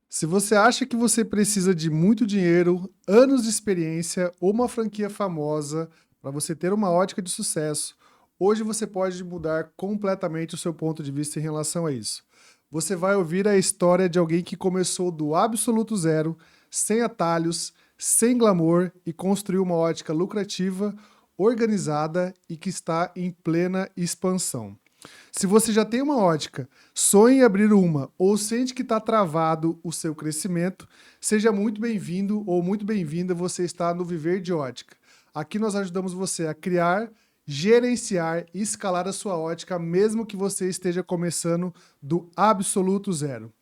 Se você acha que você precisa de muito dinheiro, anos de experiência ou uma franquia famosa para você ter uma ótica de sucesso, hoje você pode mudar completamente o seu ponto de vista em relação a isso. Você vai ouvir a história de alguém que começou do absoluto zero, sem atalhos, sem glamour e construiu uma ótica lucrativa, organizada e que está em plena expansão. Se você já tem uma ótica, sonha em abrir uma ou sente que está travado o seu crescimento, seja muito bem-vindo ou muito bem-vinda, você está no Viver de Ótica. Aqui nós ajudamos você a criar, gerenciar e escalar a sua ótica, mesmo que você esteja começando do absoluto zero.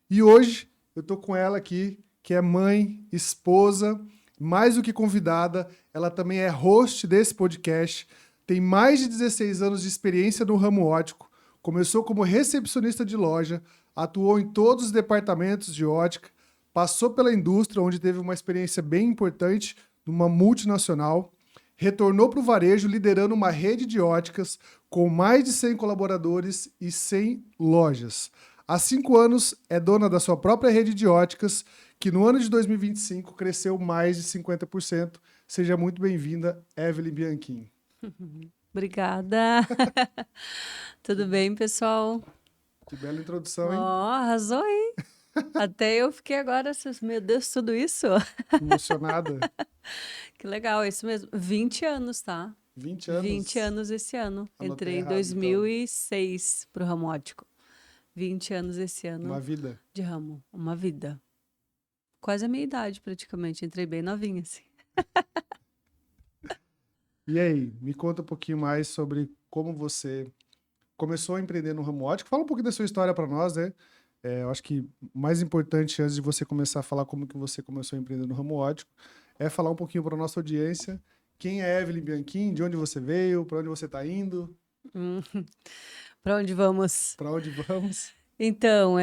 E hoje eu estou com ela aqui, que é mãe, esposa, mais do que convidada, ela também é host desse podcast, tem mais de 16 anos de experiência no ramo ótico, começou como recepcionista de loja, atuou em todos os departamentos de ótica, passou pela indústria, onde teve uma experiência bem importante numa multinacional, retornou para o varejo liderando uma rede de óticas com mais de 100 colaboradores e 100 lojas. Há 5 anos é dona da sua própria rede de óticas, que no ano de 2025 cresceu mais de 50%. Seja muito bem-vinda, Evelyn Bianchim. Obrigada. Tudo bem, pessoal? Que bela Ó, introdução, hein? arrasou, hein? Até eu fiquei agora, meu Deus, tudo isso? Emocionada. Que legal, é isso mesmo. 20 anos, tá? 20 20 anos. anos esse ano. Anotei Entrei em errado, então. 2006 pro ramo óptico. 20 anos esse Uma ano vida. de ramo. Uma vida. Quase a minha idade, praticamente. Entrei bem novinha, assim. E aí, me conta um pouquinho mais sobre como você começou a empreender no ramo ótico. Fala um pouquinho da sua história para nós, né? Eu acho que o mais importante, antes de você começar a falar como que você começou a empreender no ramo ótico, é falar um pouquinho para nossa audiência quem é Evelyn Bianchim, de onde você veio, para onde você está indo, Hum, Pra onde vamos? para onde vamos. Então,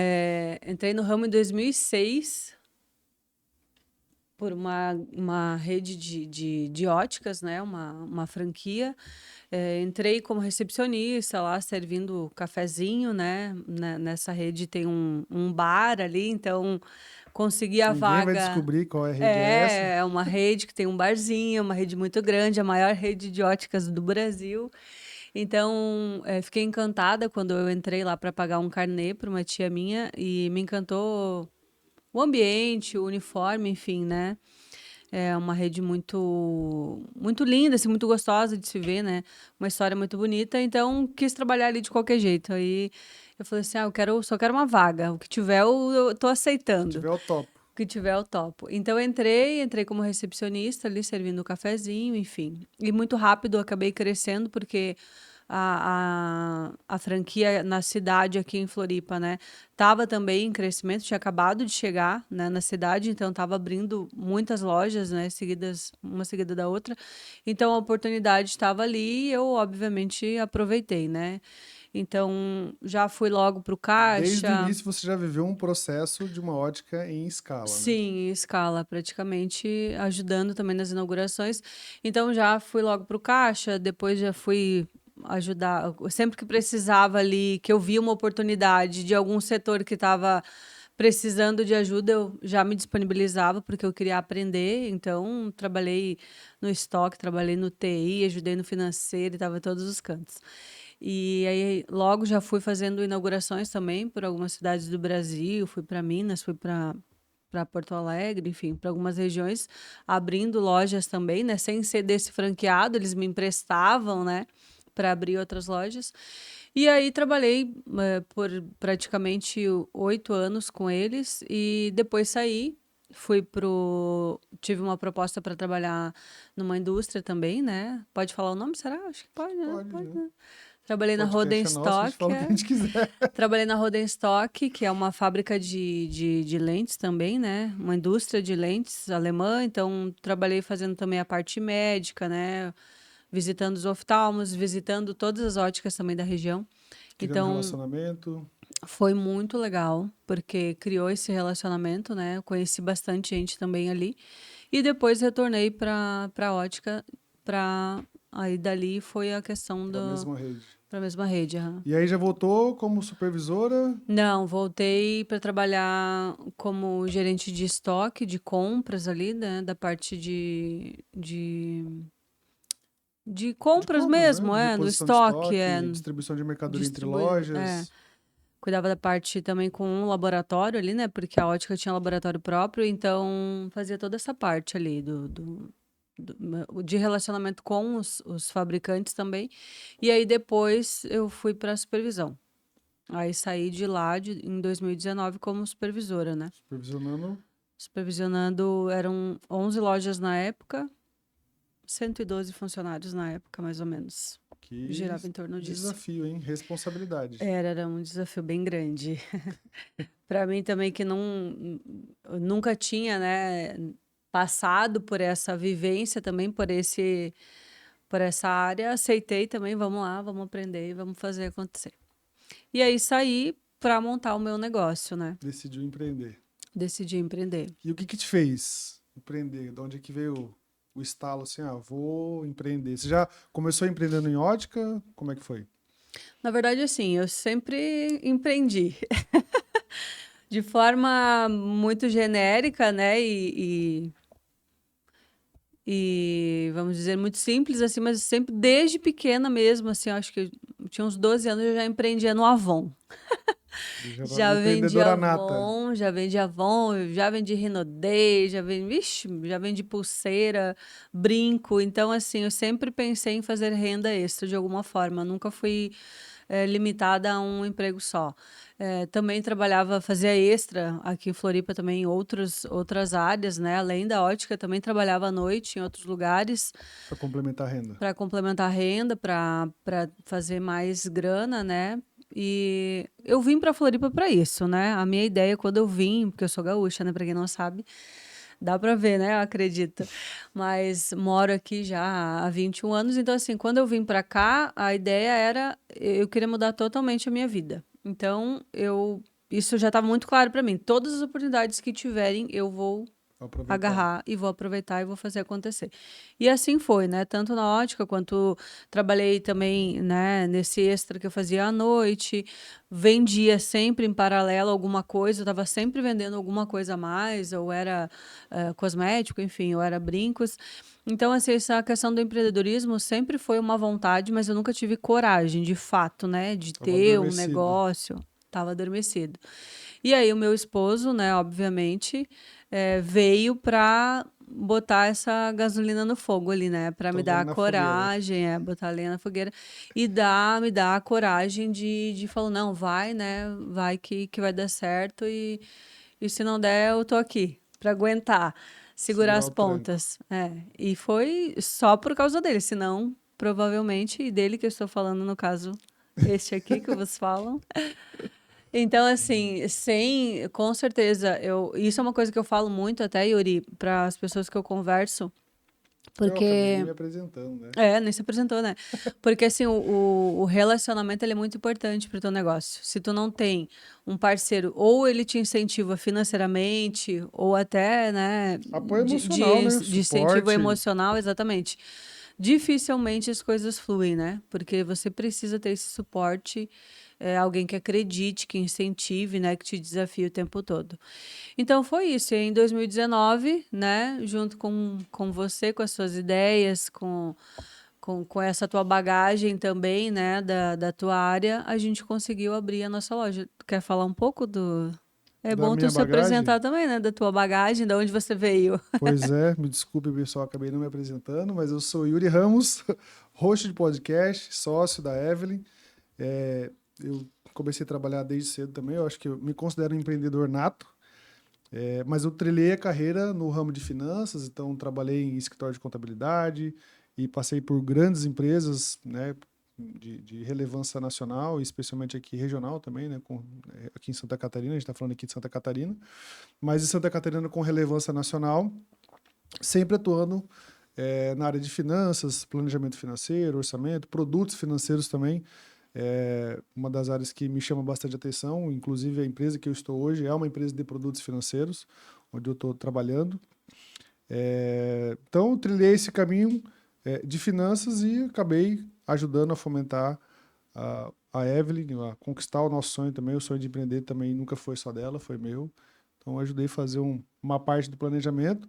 entrei no ramo em 2006 por uma rede de óticas, né? Uma franquia. Entrei como recepcionista lá, servindo cafezinho, né? Nessa rede tem um bar ali, então consegui a Ninguém vai vaga. descobrir qual é a rede é essa. É uma rede que tem um barzinho, uma rede muito grande, a maior rede de óticas do Brasil. Então, fiquei encantada quando eu entrei lá para pagar um carnê para uma tia minha e me encantou o ambiente, o uniforme, enfim, né? É uma rede muito linda, assim, muito gostosa de se ver, né? Uma história muito bonita, então quis trabalhar ali de qualquer jeito. Aí eu falei assim: só quero uma vaga. O que tiver, eu tô Se aceitando. tiver o topo. O que tiver, eu topo. Então eu entrei como recepcionista ali, servindo o cafezinho, enfim. E muito rápido eu acabei crescendo, porque a franquia na cidade aqui em Floripa, né? Tava também em crescimento, tinha acabado de chegar, né, na cidade, então tava abrindo muitas lojas, né, seguidas, uma seguida da outra. Então a oportunidade estava ali e eu, obviamente, aproveitei, né? Então já fui logo pro Desde o caixa. início você já viveu um processo de uma ótica em escala, né? Sim, em escala, praticamente ajudando também nas inaugurações. Então já fui logo pro caixa, depois já fui ajudar, sempre que precisava ali, que eu via uma oportunidade de algum setor que estava precisando de ajuda, eu já me disponibilizava porque eu queria aprender. Então trabalhei no estoque, trabalhei no TI, ajudei no financeiro, estava em todos os cantos. E aí logo já fui fazendo inaugurações também por algumas cidades do Brasil, fui para Minas, fui para Porto Alegre, enfim, para algumas regiões, abrindo lojas também, né? Sem ser desse franqueado, eles me emprestavam, né? Para abrir outras lojas. E aí trabalhei por praticamente 8 anos com eles e depois saí. Tive uma proposta para trabalhar numa indústria também, né? Pode falar o nome, será? Acho que pode, né? Pode, Pode, né? né? Trabalhei na Podcast é nosso, a gente Rodenstock, fala o que a gente quiser. Trabalhei na Rodenstock, que é uma fábrica de lentes também, né? Uma indústria de lentes alemã. Então, trabalhei fazendo também a parte médica, né? Visitando os oftalmos, visitando todas as óticas também da região. Criando Então, relacionamento. foi muito legal, porque criou esse relacionamento, né? Eu conheci bastante gente também ali. E depois retornei para ótica, para aí dali foi a questão Para a mesma rede. Para a mesma rede, aham. E aí já voltou como supervisora? Não, voltei para trabalhar como gerente de estoque, de compras ali, né, da parte de De compras compras, né? mesmo, De do reposição de estoque, estoque, distribuição de mercadoria entre é. lojas. Cuidava da parte também com um laboratório ali, né? Porque a ótica tinha laboratório próprio, então fazia toda essa parte ali de relacionamento com os fabricantes também. E aí depois eu fui para supervisão. Aí saí de lá em 2019 como supervisora, né? Supervisionando. Supervisionando, eram 11 lojas na época, 112 funcionários na época, mais ou menos. Que Girava em torno disso. desafio, hein? Responsabilidade. Era um desafio bem grande. Para mim também que não nunca tinha, né, passado por essa vivência também, por essa área, aceitei também, vamos lá, vamos aprender e vamos fazer acontecer. E aí saí para montar o meu negócio, né? Decidiu empreender. Decidi empreender. E o que te fez empreender? De onde é que veio o estalo assim, vou empreender? Você já começou empreendendo em ótica? Como é que foi? Na verdade, assim, eu sempre empreendi. De forma muito genérica, né? E vamos dizer, muito simples, assim, mas sempre desde pequena mesmo, assim, eu acho que eu tinha uns 12 anos, eu já empreendia no Avon. Já era Já vendi empreendedora nata. Avon, já vendi Avon, já vendi Rinodê, já vendi pulseira, brinco. Então, assim, eu sempre pensei em fazer renda extra de alguma forma. Eu nunca fui limitada a um emprego só. Também trabalhava, fazia extra aqui em Floripa também em outras áreas, né? Além da ótica, também trabalhava à noite em outros lugares Para complementar a renda. para complementar a renda, para fazer mais grana, né? E eu vim para Floripa para isso, né? A minha ideia quando eu vim, porque eu sou gaúcha, né? Para quem não sabe, dá para ver, né? Eu acredito. Mas moro aqui já há 21 anos, então assim, quando eu vim para cá, a ideia era eu queria mudar totalmente a minha vida. Então, isso já estava muito claro para mim. Todas as oportunidades que tiverem, eu vou Vou aproveitar. agarrar e vou aproveitar e vou fazer acontecer. E assim foi, né? Tanto na ótica quanto trabalhei também, né, nesse extra que eu fazia à noite, vendia sempre em paralelo alguma coisa, eu estava sempre vendendo alguma coisa a mais, ou era cosmético, enfim, ou era brincos. Então, assim, essa questão do empreendedorismo sempre foi uma vontade, mas eu nunca tive coragem, de fato, né, de Tava ter um adormecido. negócio. Estava adormecido. E aí o meu esposo, né, obviamente, veio para botar essa gasolina no fogo ali, né, para me Tô dar lenha a na fogueira. coragem, botar a lenha na fogueira e me dar a coragem de falar, não, vai, né, vai que vai dar certo e se não der, eu tô aqui para aguentar, segurar Segurar as o tranco. pontas. E foi só por causa dele, senão, provavelmente, e dele que eu estou falando no caso, este aqui que vos falam. Então, assim, com certeza, isso é uma coisa que eu falo muito até, Yuri, para as pessoas que eu converso, Eu acabei nem porque, me apresentando, né? nem se apresentou, né? Porque, assim, o relacionamento, ele é muito importante para o teu negócio. Se tu não tem um parceiro, ou ele te incentiva financeiramente, ou até, né, Apoio emocional, né? de incentivo Suporte. emocional, exatamente, dificilmente as coisas fluem, né? Porque você precisa ter esse suporte, alguém que acredite, que incentive, né, que te desafie o tempo todo. Então foi isso. E em 2019, né, junto com você, com as suas ideias, com essa tua bagagem também, né, da tua área, a gente conseguiu abrir a nossa loja. Tu quer falar um pouco do. É Da bom tu minha se bagagem? apresentar também, né, da tua bagagem, de onde você veio. Pois é, me desculpe, pessoal, acabei não me apresentando, mas eu sou Yuri Ramos, host de podcast, sócio da Evelyn. É, eu comecei a trabalhar desde cedo também, eu acho que eu me considero um empreendedor nato, mas eu trilhei a carreira no ramo de finanças, então trabalhei em escritório de contabilidade e passei por grandes empresas, né, de relevância nacional, e especialmente aqui regional também, né, aqui em Santa Catarina, a gente está falando aqui de Santa Catarina, mas em Santa Catarina com relevância nacional, sempre atuando na área de finanças, planejamento financeiro, orçamento, produtos financeiros também. É uma das áreas que me chama bastante atenção, inclusive a empresa que eu estou hoje é uma empresa de produtos financeiros, onde eu estou trabalhando. Então, eu trilhei esse caminho de finanças e acabei ajudando a fomentar a Evelyn a conquistar o nosso sonho também, o sonho de empreender também nunca foi só dela, foi meu. Então, eu ajudei a fazer uma parte do planejamento.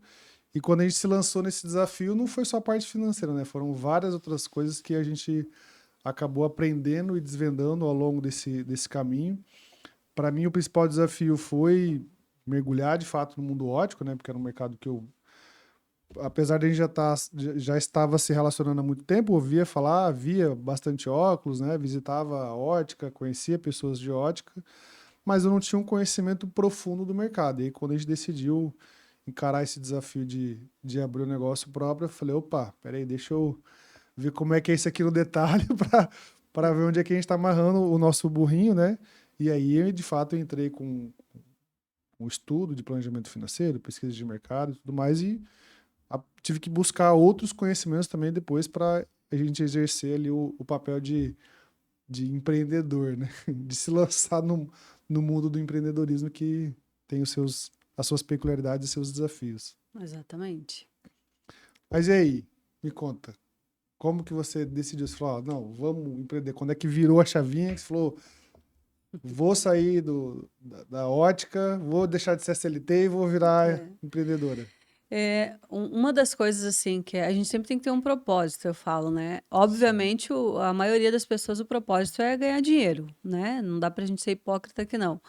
E quando a gente se lançou nesse desafio, não foi só a parte financeira, né? Foram várias outras coisas que a gente acabou aprendendo e desvendando ao longo desse caminho. Para mim, o principal desafio foi mergulhar de fato no mundo ótico, né? Porque era um mercado que eu, apesar de a gente já estava se relacionando há muito tempo, ouvia falar, via bastante óculos, né? Visitava a ótica, conhecia pessoas de ótica, mas eu não tinha um conhecimento profundo do mercado. E aí, quando a gente decidiu encarar esse desafio de abrir um negócio próprio, eu falei, opa, peraí, deixa eu ver como é que é isso aqui no detalhe para ver onde é que a gente está amarrando o nosso burrinho, né? E aí, de fato, eu entrei com um estudo de planejamento financeiro, pesquisa de mercado e tudo mais, e tive que buscar outros conhecimentos também depois para a gente exercer ali o papel de empreendedor, né? De se lançar no mundo do empreendedorismo que tem as suas peculiaridades e seus desafios. Exatamente. Mas e aí, me conta, como que você decidiu? Você falou, não, vamos empreender. Quando é que virou a chavinha que você falou, vou sair da ótica, vou deixar de ser CLT e vou virar empreendedora? Uma das coisas assim que a gente sempre tem que ter um propósito, eu falo, né? Obviamente, a maioria das pessoas, o propósito é ganhar dinheiro, né? Não dá pra gente ser hipócrita que não.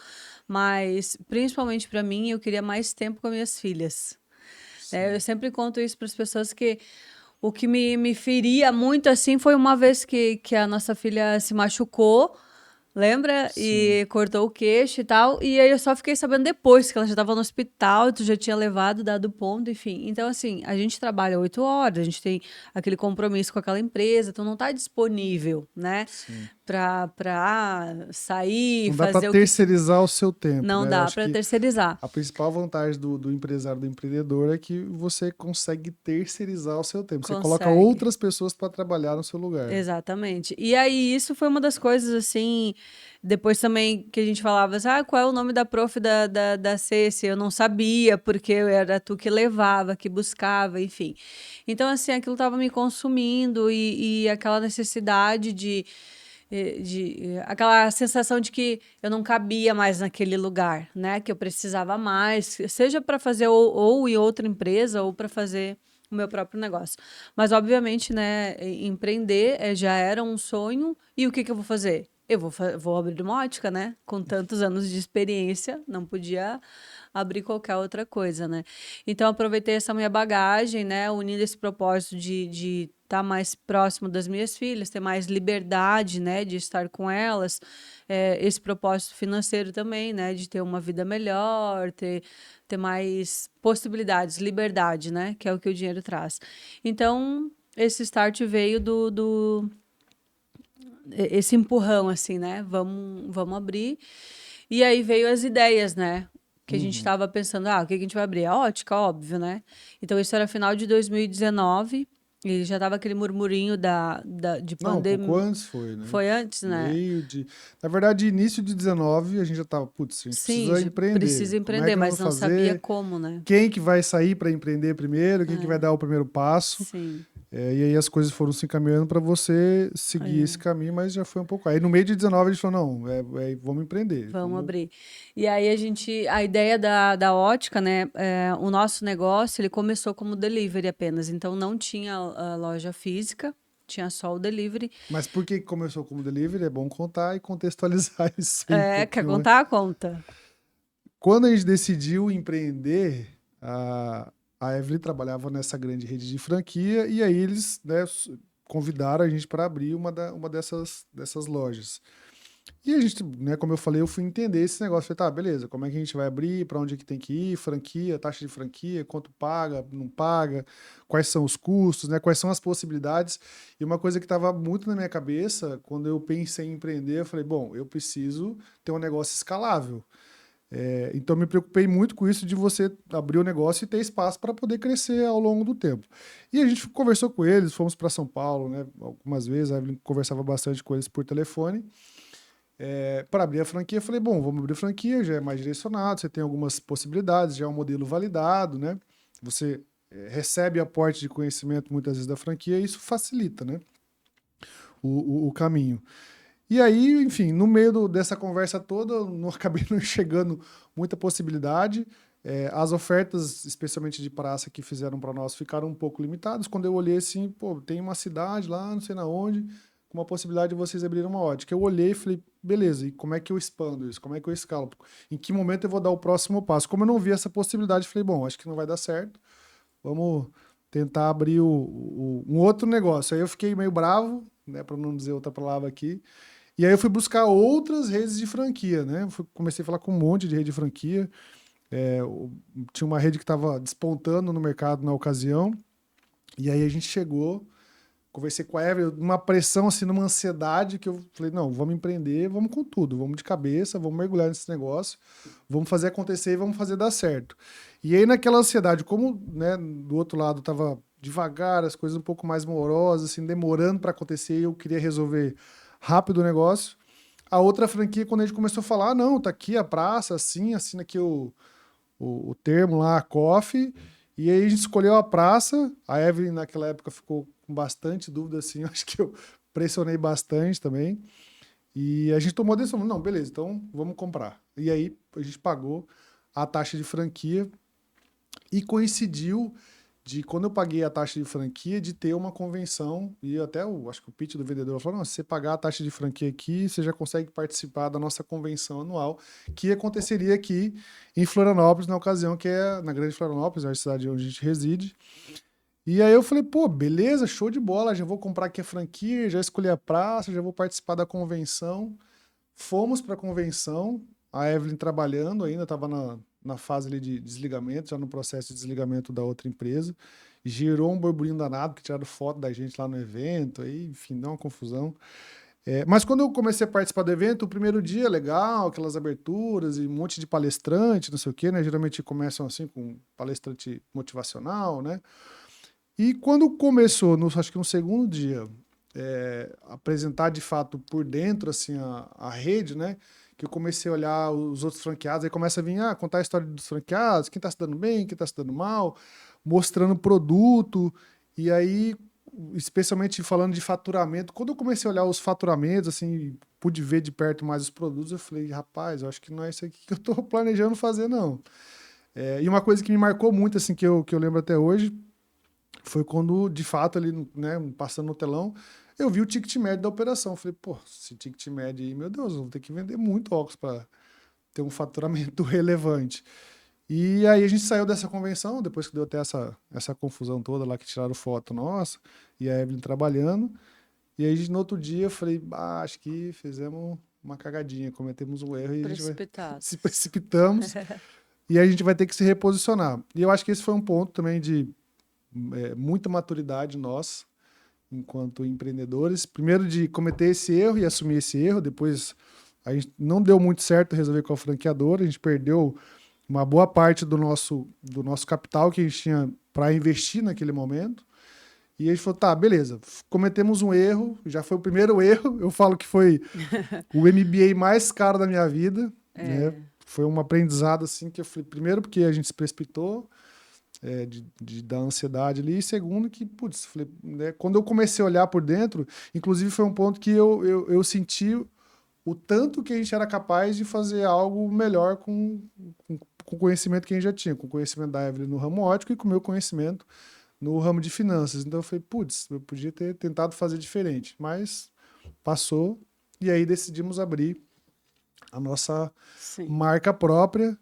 Mas, principalmente pra mim, eu queria mais tempo com as minhas filhas. Eu sempre conto isso para as pessoas que o que me feria muito assim foi uma vez que a nossa filha se machucou. Lembra? Sim. E cortou o queixo e tal. E aí eu só fiquei sabendo depois que ela já estava no hospital, tu já tinha levado, dado ponto, enfim. Então, assim, a gente trabalha 8 horas, a gente tem aquele compromisso com aquela empresa, então não está disponível, né? Sim. Pra sair, Não dá para fazer o que. terceirizar o seu tempo, Não né? Eu dá acho para que terceirizar. a principal vantagem do empresário, do empreendedor, é que você consegue terceirizar o seu tempo. Você coloca Consegue. outras pessoas para trabalhar no seu lugar. Exatamente. E aí, isso foi uma das coisas, assim, depois também que a gente falava assim, qual é o nome da prof da Ceci? Eu não sabia, porque era tu que levava, que buscava, enfim. Então, assim, aquilo estava me consumindo e aquela necessidade aquela sensação de que eu não cabia mais naquele lugar, né? Que eu precisava mais, seja para fazer ou em outra empresa ou para fazer o meu próprio negócio. Mas, obviamente, né, empreender já era um sonho. E o que eu vou fazer? Eu vou abrir uma ótica, né? Com tantos anos de experiência, não podia abrir qualquer outra coisa, né? Então, aproveitei essa minha bagagem, né? Unindo esse propósito de estar mais próximo das minhas filhas, ter mais liberdade, né? De estar com elas. Esse propósito financeiro também, né? De ter uma vida melhor, ter mais possibilidades, liberdade, né? Que é o que o dinheiro traz. Então, esse start veio esse empurrão, assim, né? Vamos abrir. E aí veio as ideias, né? Que a gente Uhum. estava pensando, o que a gente vai abrir? A ótica, óbvio, né? Então, isso era final de 2019, e já tava aquele murmurinho de Não, um pouco pandemia. antes foi, né? Foi antes, né? Meio de. Na verdade, início de 19, a gente já tava, putz, a gente Sim, precisa já empreender. precisa Como é empreender, que nós mas vamos não sabia fazer? como, né? Quem que vai sair para empreender primeiro? Quem que vai dar o primeiro passo? Sim. E aí as coisas foram se encaminhando para você seguir esse caminho, mas já foi um pouco. Aí no meio de 19 a gente falou, não, vamos empreender. Vamos abrir. E aí a ideia da ótica, né? O nosso negócio, ele começou como delivery apenas. Então não tinha a loja física, tinha só o delivery. Mas por que começou como delivery? É bom contar e contextualizar isso aí um Quer pouquinho contar antes. a conta? Quando a gente decidiu empreender, a Evelyn trabalhava nessa grande rede de franquia e aí eles, né, convidaram a gente para abrir uma dessas lojas. E a gente, né, como eu falei, eu fui entender esse negócio. Falei, tá, beleza, como é que a gente vai abrir, para onde é que tem que ir, franquia, taxa de franquia, quanto paga, não paga, quais são os custos, né, quais são as possibilidades. E uma coisa que estava muito na minha cabeça, quando eu pensei em empreender, eu falei, bom, eu preciso ter um negócio escalável. Então, me preocupei muito com isso de você abrir o negócio e ter espaço para poder crescer ao longo do tempo. E a gente conversou com eles, fomos para São Paulo, né, algumas vezes, a Evelyn conversava bastante com eles por telefone. Para abrir a franquia, eu falei, bom, vamos abrir a franquia, já é mais direcionado, você tem algumas possibilidades, já é um modelo validado, né? Você recebe aporte de conhecimento muitas vezes da franquia e isso facilita, né? O caminho. E aí, enfim, no meio dessa conversa toda, eu não acabei não enxergando muita possibilidade. As ofertas, especialmente de praça, que fizeram para nós, ficaram um pouco limitadas. Quando eu olhei assim, pô, tem uma cidade lá, não sei na onde, com uma possibilidade de vocês abrirem uma ótica. Eu olhei e falei, beleza, e como é que eu expando isso? Como é que eu escalo? Em que momento eu vou dar o próximo passo? Como eu não vi essa possibilidade, falei, bom, acho que não vai dar certo. Vamos tentar abrir um outro negócio. Aí eu fiquei meio bravo, né, para não dizer outra palavra aqui. E aí eu fui buscar outras redes de franquia, né? Comecei a falar com um monte de rede de franquia. Tinha uma rede que estava despontando no mercado na ocasião. E aí a gente chegou, conversei com a Evelyn, uma pressão, assim, numa ansiedade, que eu falei, não, vamos empreender, vamos com tudo, vamos de cabeça, vamos mergulhar nesse negócio, vamos fazer acontecer e vamos fazer dar certo. E aí naquela ansiedade, como, né, do outro lado estava devagar, as coisas um pouco mais morosas, assim, demorando para acontecer, e eu queria resolver rápido o negócio. A outra franquia, quando a gente começou a falar, ah, não, tá aqui a praça, assim, assina aqui o termo lá, a coffee, e aí a gente escolheu a praça. A Evelyn naquela época ficou com bastante dúvida, assim, acho que eu pressionei bastante também. E a gente tomou a decisão, não, beleza, então vamos comprar. E aí a gente pagou a taxa de franquia e coincidiu de quando eu paguei a taxa de franquia de ter uma convenção e até acho que o pitch do vendedor falou, não, se você pagar a taxa de franquia aqui, você já consegue participar da nossa convenção anual, que aconteceria aqui em Florianópolis, na ocasião, que é na Grande Florianópolis, a cidade onde a gente reside. E aí eu falei, pô, beleza, show de bola, já vou comprar aqui a franquia, já escolhi a praça, já vou participar da convenção. Fomos para a convenção, a Evelyn trabalhando ainda, estava na fase ali de desligamento, já no processo de desligamento da outra empresa. Gerou um burburinho danado, que tiraram foto da gente lá no evento, aí, enfim, deu uma confusão. Mas quando eu comecei a participar do evento, o primeiro dia, legal, aquelas aberturas e um monte de palestrante, não sei o quê, né? Geralmente começam assim com palestrante motivacional, né? E quando começou, acho que no segundo dia, apresentar de fato por dentro assim a rede, né? Que eu comecei a olhar os outros franqueados, aí começa a vir, contar a história dos franqueados, quem está se dando bem, quem está se dando mal, mostrando produto, e aí, especialmente falando de faturamento, quando eu comecei a olhar os faturamentos, assim, pude ver de perto mais os produtos, eu falei, rapaz, eu acho que não é isso aqui que eu estou planejando fazer, não. E uma coisa que me marcou muito, assim, que eu lembro até hoje, foi quando, de fato, ali, né, passando no telão, eu vi o ticket médio da operação. Falei, pô, esse ticket médio aí, meu Deus, eu vou ter que vender muito óculos para ter um faturamento relevante. E aí a gente saiu dessa convenção, depois que deu até essa confusão toda lá, que tiraram foto nossa, e a Evelyn trabalhando. E aí no outro dia eu falei, acho que fizemos uma cagadinha, cometemos um erro e a gente vai se Precipitados. precipitamos e aí a gente vai ter que se reposicionar. E eu acho que esse foi um ponto também de muita maturidade nossa, enquanto empreendedores. Primeiro de cometer esse erro e assumir esse erro, depois a gente não deu muito certo resolver com a franqueadora, a gente perdeu uma boa parte do nosso capital que a gente tinha para investir naquele momento. E a gente falou, tá, beleza, cometemos um erro, já foi o primeiro erro, eu falo que foi o MBA mais caro da minha vida, né? Foi um aprendizado assim que eu falei, primeiro porque a gente se precipitou, da ansiedade ali, e segundo que, putz, falei, né, quando eu comecei a olhar por dentro, inclusive foi um ponto que eu senti o tanto que a gente era capaz de fazer algo melhor com o conhecimento que a gente já tinha, com o conhecimento da Evelyn no ramo óptico e com o meu conhecimento no ramo de finanças. Então eu falei, putz, eu podia ter tentado fazer diferente, mas passou, e aí decidimos abrir a nossa Sim. marca própria.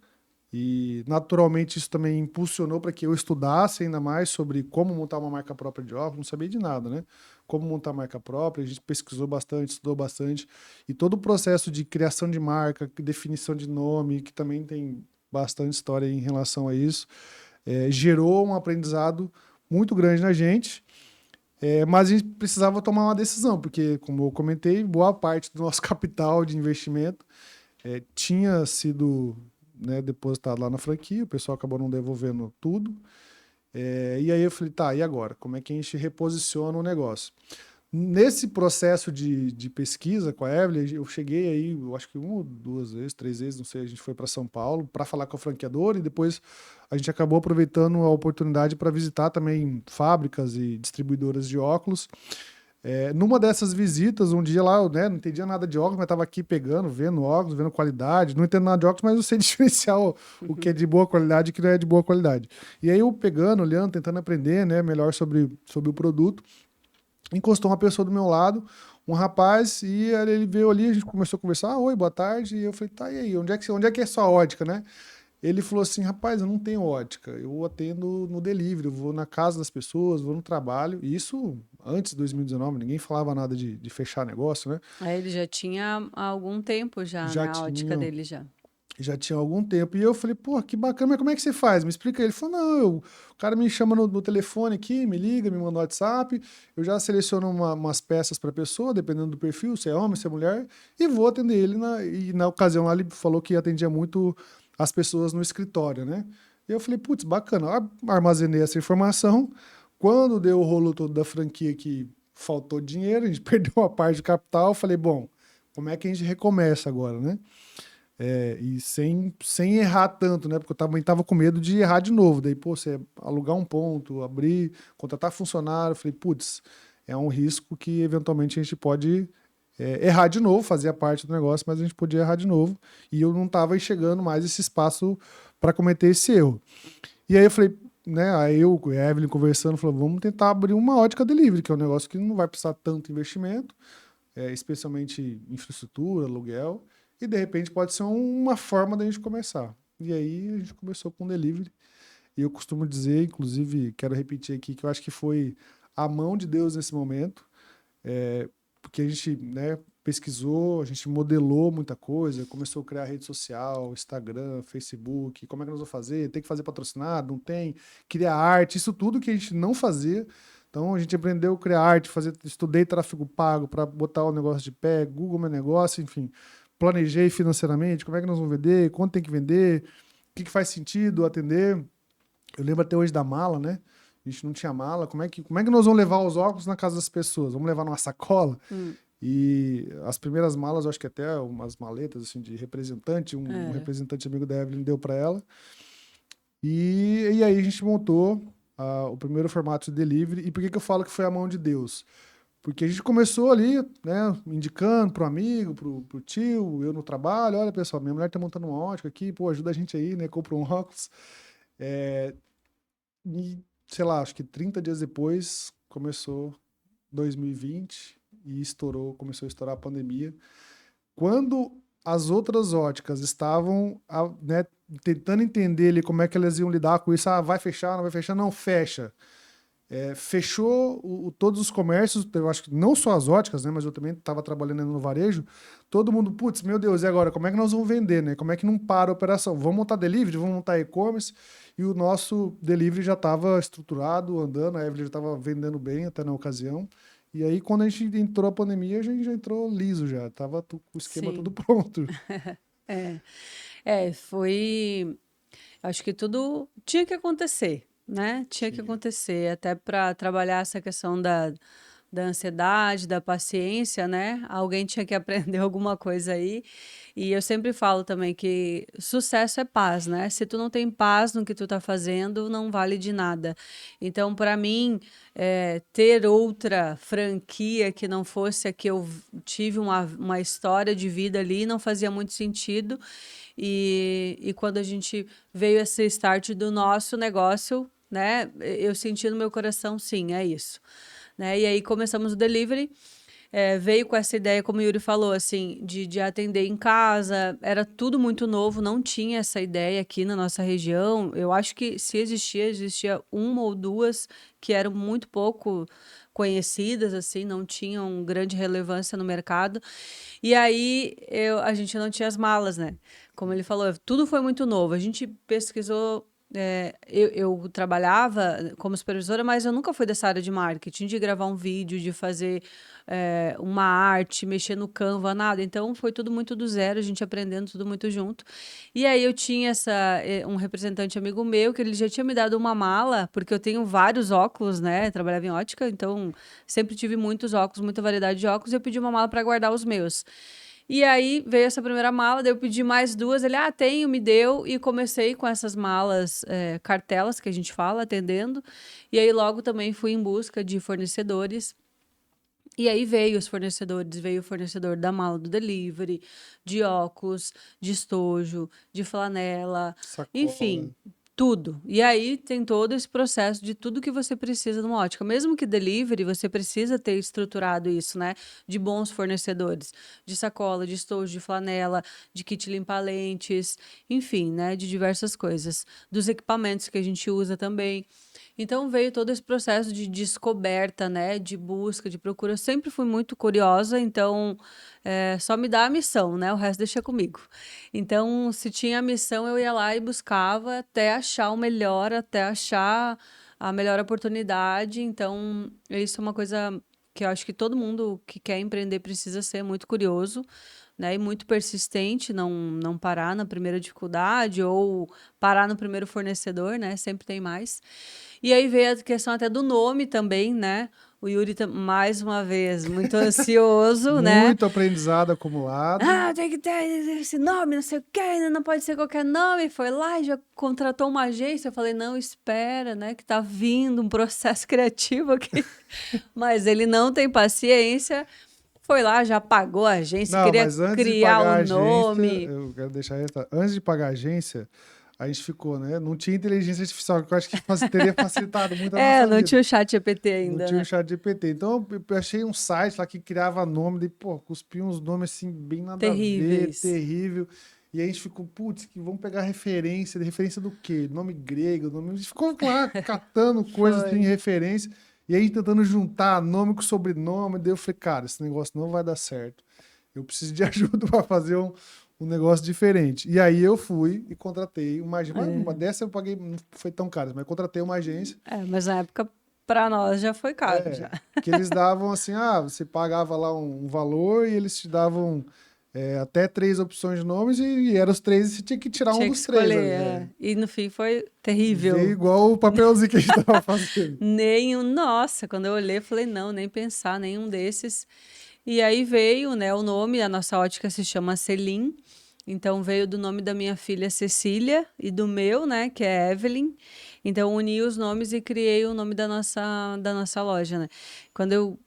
E naturalmente isso também impulsionou para que eu estudasse ainda mais sobre como montar uma marca própria de óculos, não sabia de nada, né? Como montar marca própria, a gente pesquisou bastante, estudou bastante, e todo o processo de criação de marca, definição de nome, que também tem bastante história em relação a isso, gerou um aprendizado muito grande na gente, mas a gente precisava tomar uma decisão, porque, como eu comentei, boa parte do nosso capital de investimento tinha sido, né, depositado lá na franquia, o pessoal acabou não devolvendo tudo. E aí eu falei, tá, e agora? Como é que a gente reposiciona o negócio? Nesse processo de pesquisa com a Evelyn, eu cheguei aí, eu acho que uma, duas vezes, três vezes, não sei, a gente foi para São Paulo para falar com a franqueadora e depois a gente acabou aproveitando a oportunidade para visitar também fábricas e distribuidoras de óculos. Numa dessas visitas, um dia lá, eu, né, não entendia nada de óculos, mas estava aqui pegando, vendo óculos, vendo qualidade. Não entendo nada de óculos, mas eu sei diferenciar o que é de boa qualidade e o que não é de boa qualidade. E aí eu pegando, olhando, tentando aprender, né, melhor sobre o produto, encostou uma pessoa do meu lado, um rapaz, e ele veio ali, a gente começou a conversar, oi, boa tarde, e eu falei, tá, e aí, onde é que é sua ótica, né? Ele falou assim, rapaz, eu não tenho ótica, eu atendo no delivery, eu vou na casa das pessoas, vou no trabalho, e isso antes de 2019, ninguém falava nada de fechar negócio, né? Aí ele já tinha há algum tempo já, né? Já A ótica tinha, dele já. já tinha algum tempo, e eu falei, pô, que bacana, mas como é que você faz? Me explica. Ele falou, não, o cara me chama no telefone aqui, me liga, me manda um WhatsApp, eu já seleciono umas peças para pessoa, dependendo do perfil, se é homem, se é mulher, e vou atender ele, e na ocasião lá ele falou que atendia muito as pessoas no escritório, né? E eu falei, putz, bacana, armazenei essa informação, quando deu o rolo todo da franquia que faltou dinheiro, a gente perdeu uma parte do capital, eu falei, bom, como é que a gente recomeça agora, né? E sem errar tanto, né? Porque eu também tava com medo de errar de novo. Daí, pô, você alugar um ponto, abrir, contratar funcionário. Eu falei, putz, é um risco que eventualmente a gente pode errar de novo, fazia parte do negócio, mas a gente podia errar de novo. E eu não tava enxergando mais esse espaço para cometer esse erro. E aí eu falei, né? Aí eu e a Evelyn conversando, falou, vamos tentar abrir uma ótica delivery, que é um negócio que não vai precisar tanto investimento, especialmente infraestrutura, aluguel, e de repente pode ser uma forma da gente começar. E aí a gente começou com delivery. E eu costumo dizer, inclusive, quero repetir aqui, que eu acho que foi a mão de Deus nesse momento, porque a gente, né, pesquisou, a gente modelou muita coisa, começou a criar rede social, Instagram, Facebook, como é que nós vamos fazer? Tem que fazer patrocinado? Não tem? Criar arte, isso tudo que a gente não fazia. Então a gente aprendeu a criar arte, estudei tráfego pago para botar o negócio de pé, Google Meu Negócio, enfim. Planejei financeiramente, como é que nós vamos vender, quanto tem que vender, o que faz sentido atender. Eu lembro até hoje da mala, né? A gente não tinha mala. Como é que nós vamos levar os óculos na casa das pessoas? Vamos levar numa sacola? Hum, E as primeiras malas, eu acho que até umas maletas assim de representante, um é. representante amigo da Evelyn deu para ela. E aí a gente montou o primeiro formato de delivery. E por que eu falo que foi a mão de Deus? Porque a gente começou ali, né, indicando pro amigo, pro tio, eu no trabalho, olha pessoal, minha mulher tá montando uma ótica aqui, pô, ajuda a gente aí, né, compra um óculos. E, sei lá, acho que 30 dias depois começou 2020 e começou a estourar a pandemia. Quando as outras óticas estavam, né, tentando entender ali como é que elas iam lidar com isso, vai fechar, não vai fechar, não fecha. Fechou todos os comércios, eu acho que não só as óticas, né, mas eu também estava trabalhando no varejo. Todo mundo, putz, meu Deus, e agora? Como é que nós vamos vender, né? Como é que não para a operação? Vamos montar delivery, vamos montar e-commerce. E o nosso delivery já estava estruturado, andando, a Evelyn já estava vendendo bem até na ocasião. E aí, quando a gente entrou a pandemia, a gente já entrou liso já, tava o esquema todo Sim. pronto. É. Foi. Acho que tudo tinha que acontecer, né? Tinha que Tinha. acontecer, até para trabalhar essa questão da ansiedade, da paciência, né? Alguém tinha que aprender alguma coisa aí. E eu sempre falo também que sucesso é paz, né? Se tu não tem paz no que tu tá fazendo, não vale de nada. Então, para mim, ter outra franquia que não fosse a que eu tive uma história de vida ali não fazia muito sentido. E quando a gente veio esse start do nosso negócio, né? Eu senti no meu coração, sim, é isso. Né? E aí começamos o delivery. Veio com essa ideia, como o Yuri falou, assim, de atender em casa. Era tudo muito novo, não tinha essa ideia aqui na nossa região. Eu acho que se existia uma ou duas que eram muito pouco conhecidas, assim, não tinham grande relevância no mercado. E aí a gente não tinha as malas, né? Como ele falou, tudo foi muito novo. A gente pesquisou. Eu trabalhava como supervisora, mas eu nunca fui dessa área de marketing, de gravar um vídeo, de fazer uma arte, mexer no Canva, nada. Então foi tudo muito do zero, a gente aprendendo tudo muito junto. E aí eu tinha um representante amigo meu que ele já tinha me dado uma mala, porque eu tenho vários óculos, né? Trabalhava em ótica, então sempre tive muitos óculos, muita variedade de óculos, e eu pedi uma mala para guardar os meus. E aí veio essa primeira mala, daí eu pedi mais duas, ele, tenho, me deu, e comecei com essas malas, cartelas que a gente fala, atendendo. E aí logo também fui em busca de fornecedores. E aí veio os fornecedores, veio o fornecedor da mala do delivery, de óculos, de estojo, de flanela, Sacola. enfim, tudo. E aí tem todo esse processo de tudo que você precisa numa ótica. Mesmo que delivery, você precisa ter estruturado isso, né? De bons fornecedores, de sacola, de estojo, de flanela, de kit limpa-lentes, enfim, né? De diversas coisas. Dos equipamentos que a gente usa também. Então veio todo esse processo de descoberta, né, de busca, de procura. Eu sempre fui muito curiosa, então só me dá a missão, né? O resto deixa comigo. Então, se tinha a missão, eu ia lá e buscava até achar o melhor, até achar a melhor oportunidade. Então, isso é uma coisa que eu acho que todo mundo que quer empreender precisa ser muito curioso, né? E muito persistente, não parar na primeira dificuldade ou parar no primeiro fornecedor, né? Sempre tem mais. E aí veio a questão até do nome também, né? O Yuri, mais uma vez, muito ansioso, né? Muito aprendizado acumulado. Ah, tem que ter esse nome, não sei o quê, não pode ser qualquer nome. Foi lá e já contratou uma agência. Eu falei, não, espera, né? Que tá vindo um processo criativo aqui. Mas ele não tem paciência. Foi lá, já pagou a agência, Não, queria mas antes de criar pagar o a agência, nome. eu quero deixar essa. Antes de pagar a agência, a gente ficou, né? Não tinha inteligência artificial, que eu acho que teria facilitado muito a É, nossa não vida. tinha o chat GPT Não ainda, tinha o né? chat GPT. Então eu achei um site lá que criava nome, daí, pô, cuspia uns nomes assim, bem nada a ver, Terríveis. terrível. E aí a gente ficou, putz, que vamos pegar referência, referência do quê? Nome grego, nome. A gente ficou lá catando coisas assim, Foi. referência. E aí tentando juntar nome com sobrenome. Daí eu falei, cara, esse negócio não vai dar certo. Eu preciso de ajuda para fazer um negócio diferente. E aí eu fui e contratei uma agência. Uma É, dessa eu paguei, não foi tão caro, mas eu contratei uma agência. mas na época, para nós, já foi caro, já. É, que eles davam assim, você pagava lá um valor e eles te davam até 3 opções de nomes e eram os três e você tinha que tirar um Tinha que dos três escolher, ali. E no fim foi Veio terrível. igual o papelzinho que a gente tava fazendo. Nenhum, nossa, quando eu olhei, eu falei, não, nem pensar, nenhum desses. E aí veio, né, o nome, a nossa ótica se chama Selim, então veio do nome da minha filha Cecília e do meu, né, que é Evelyn. Então uni os nomes e criei o nome da nossa loja, né. Quando eu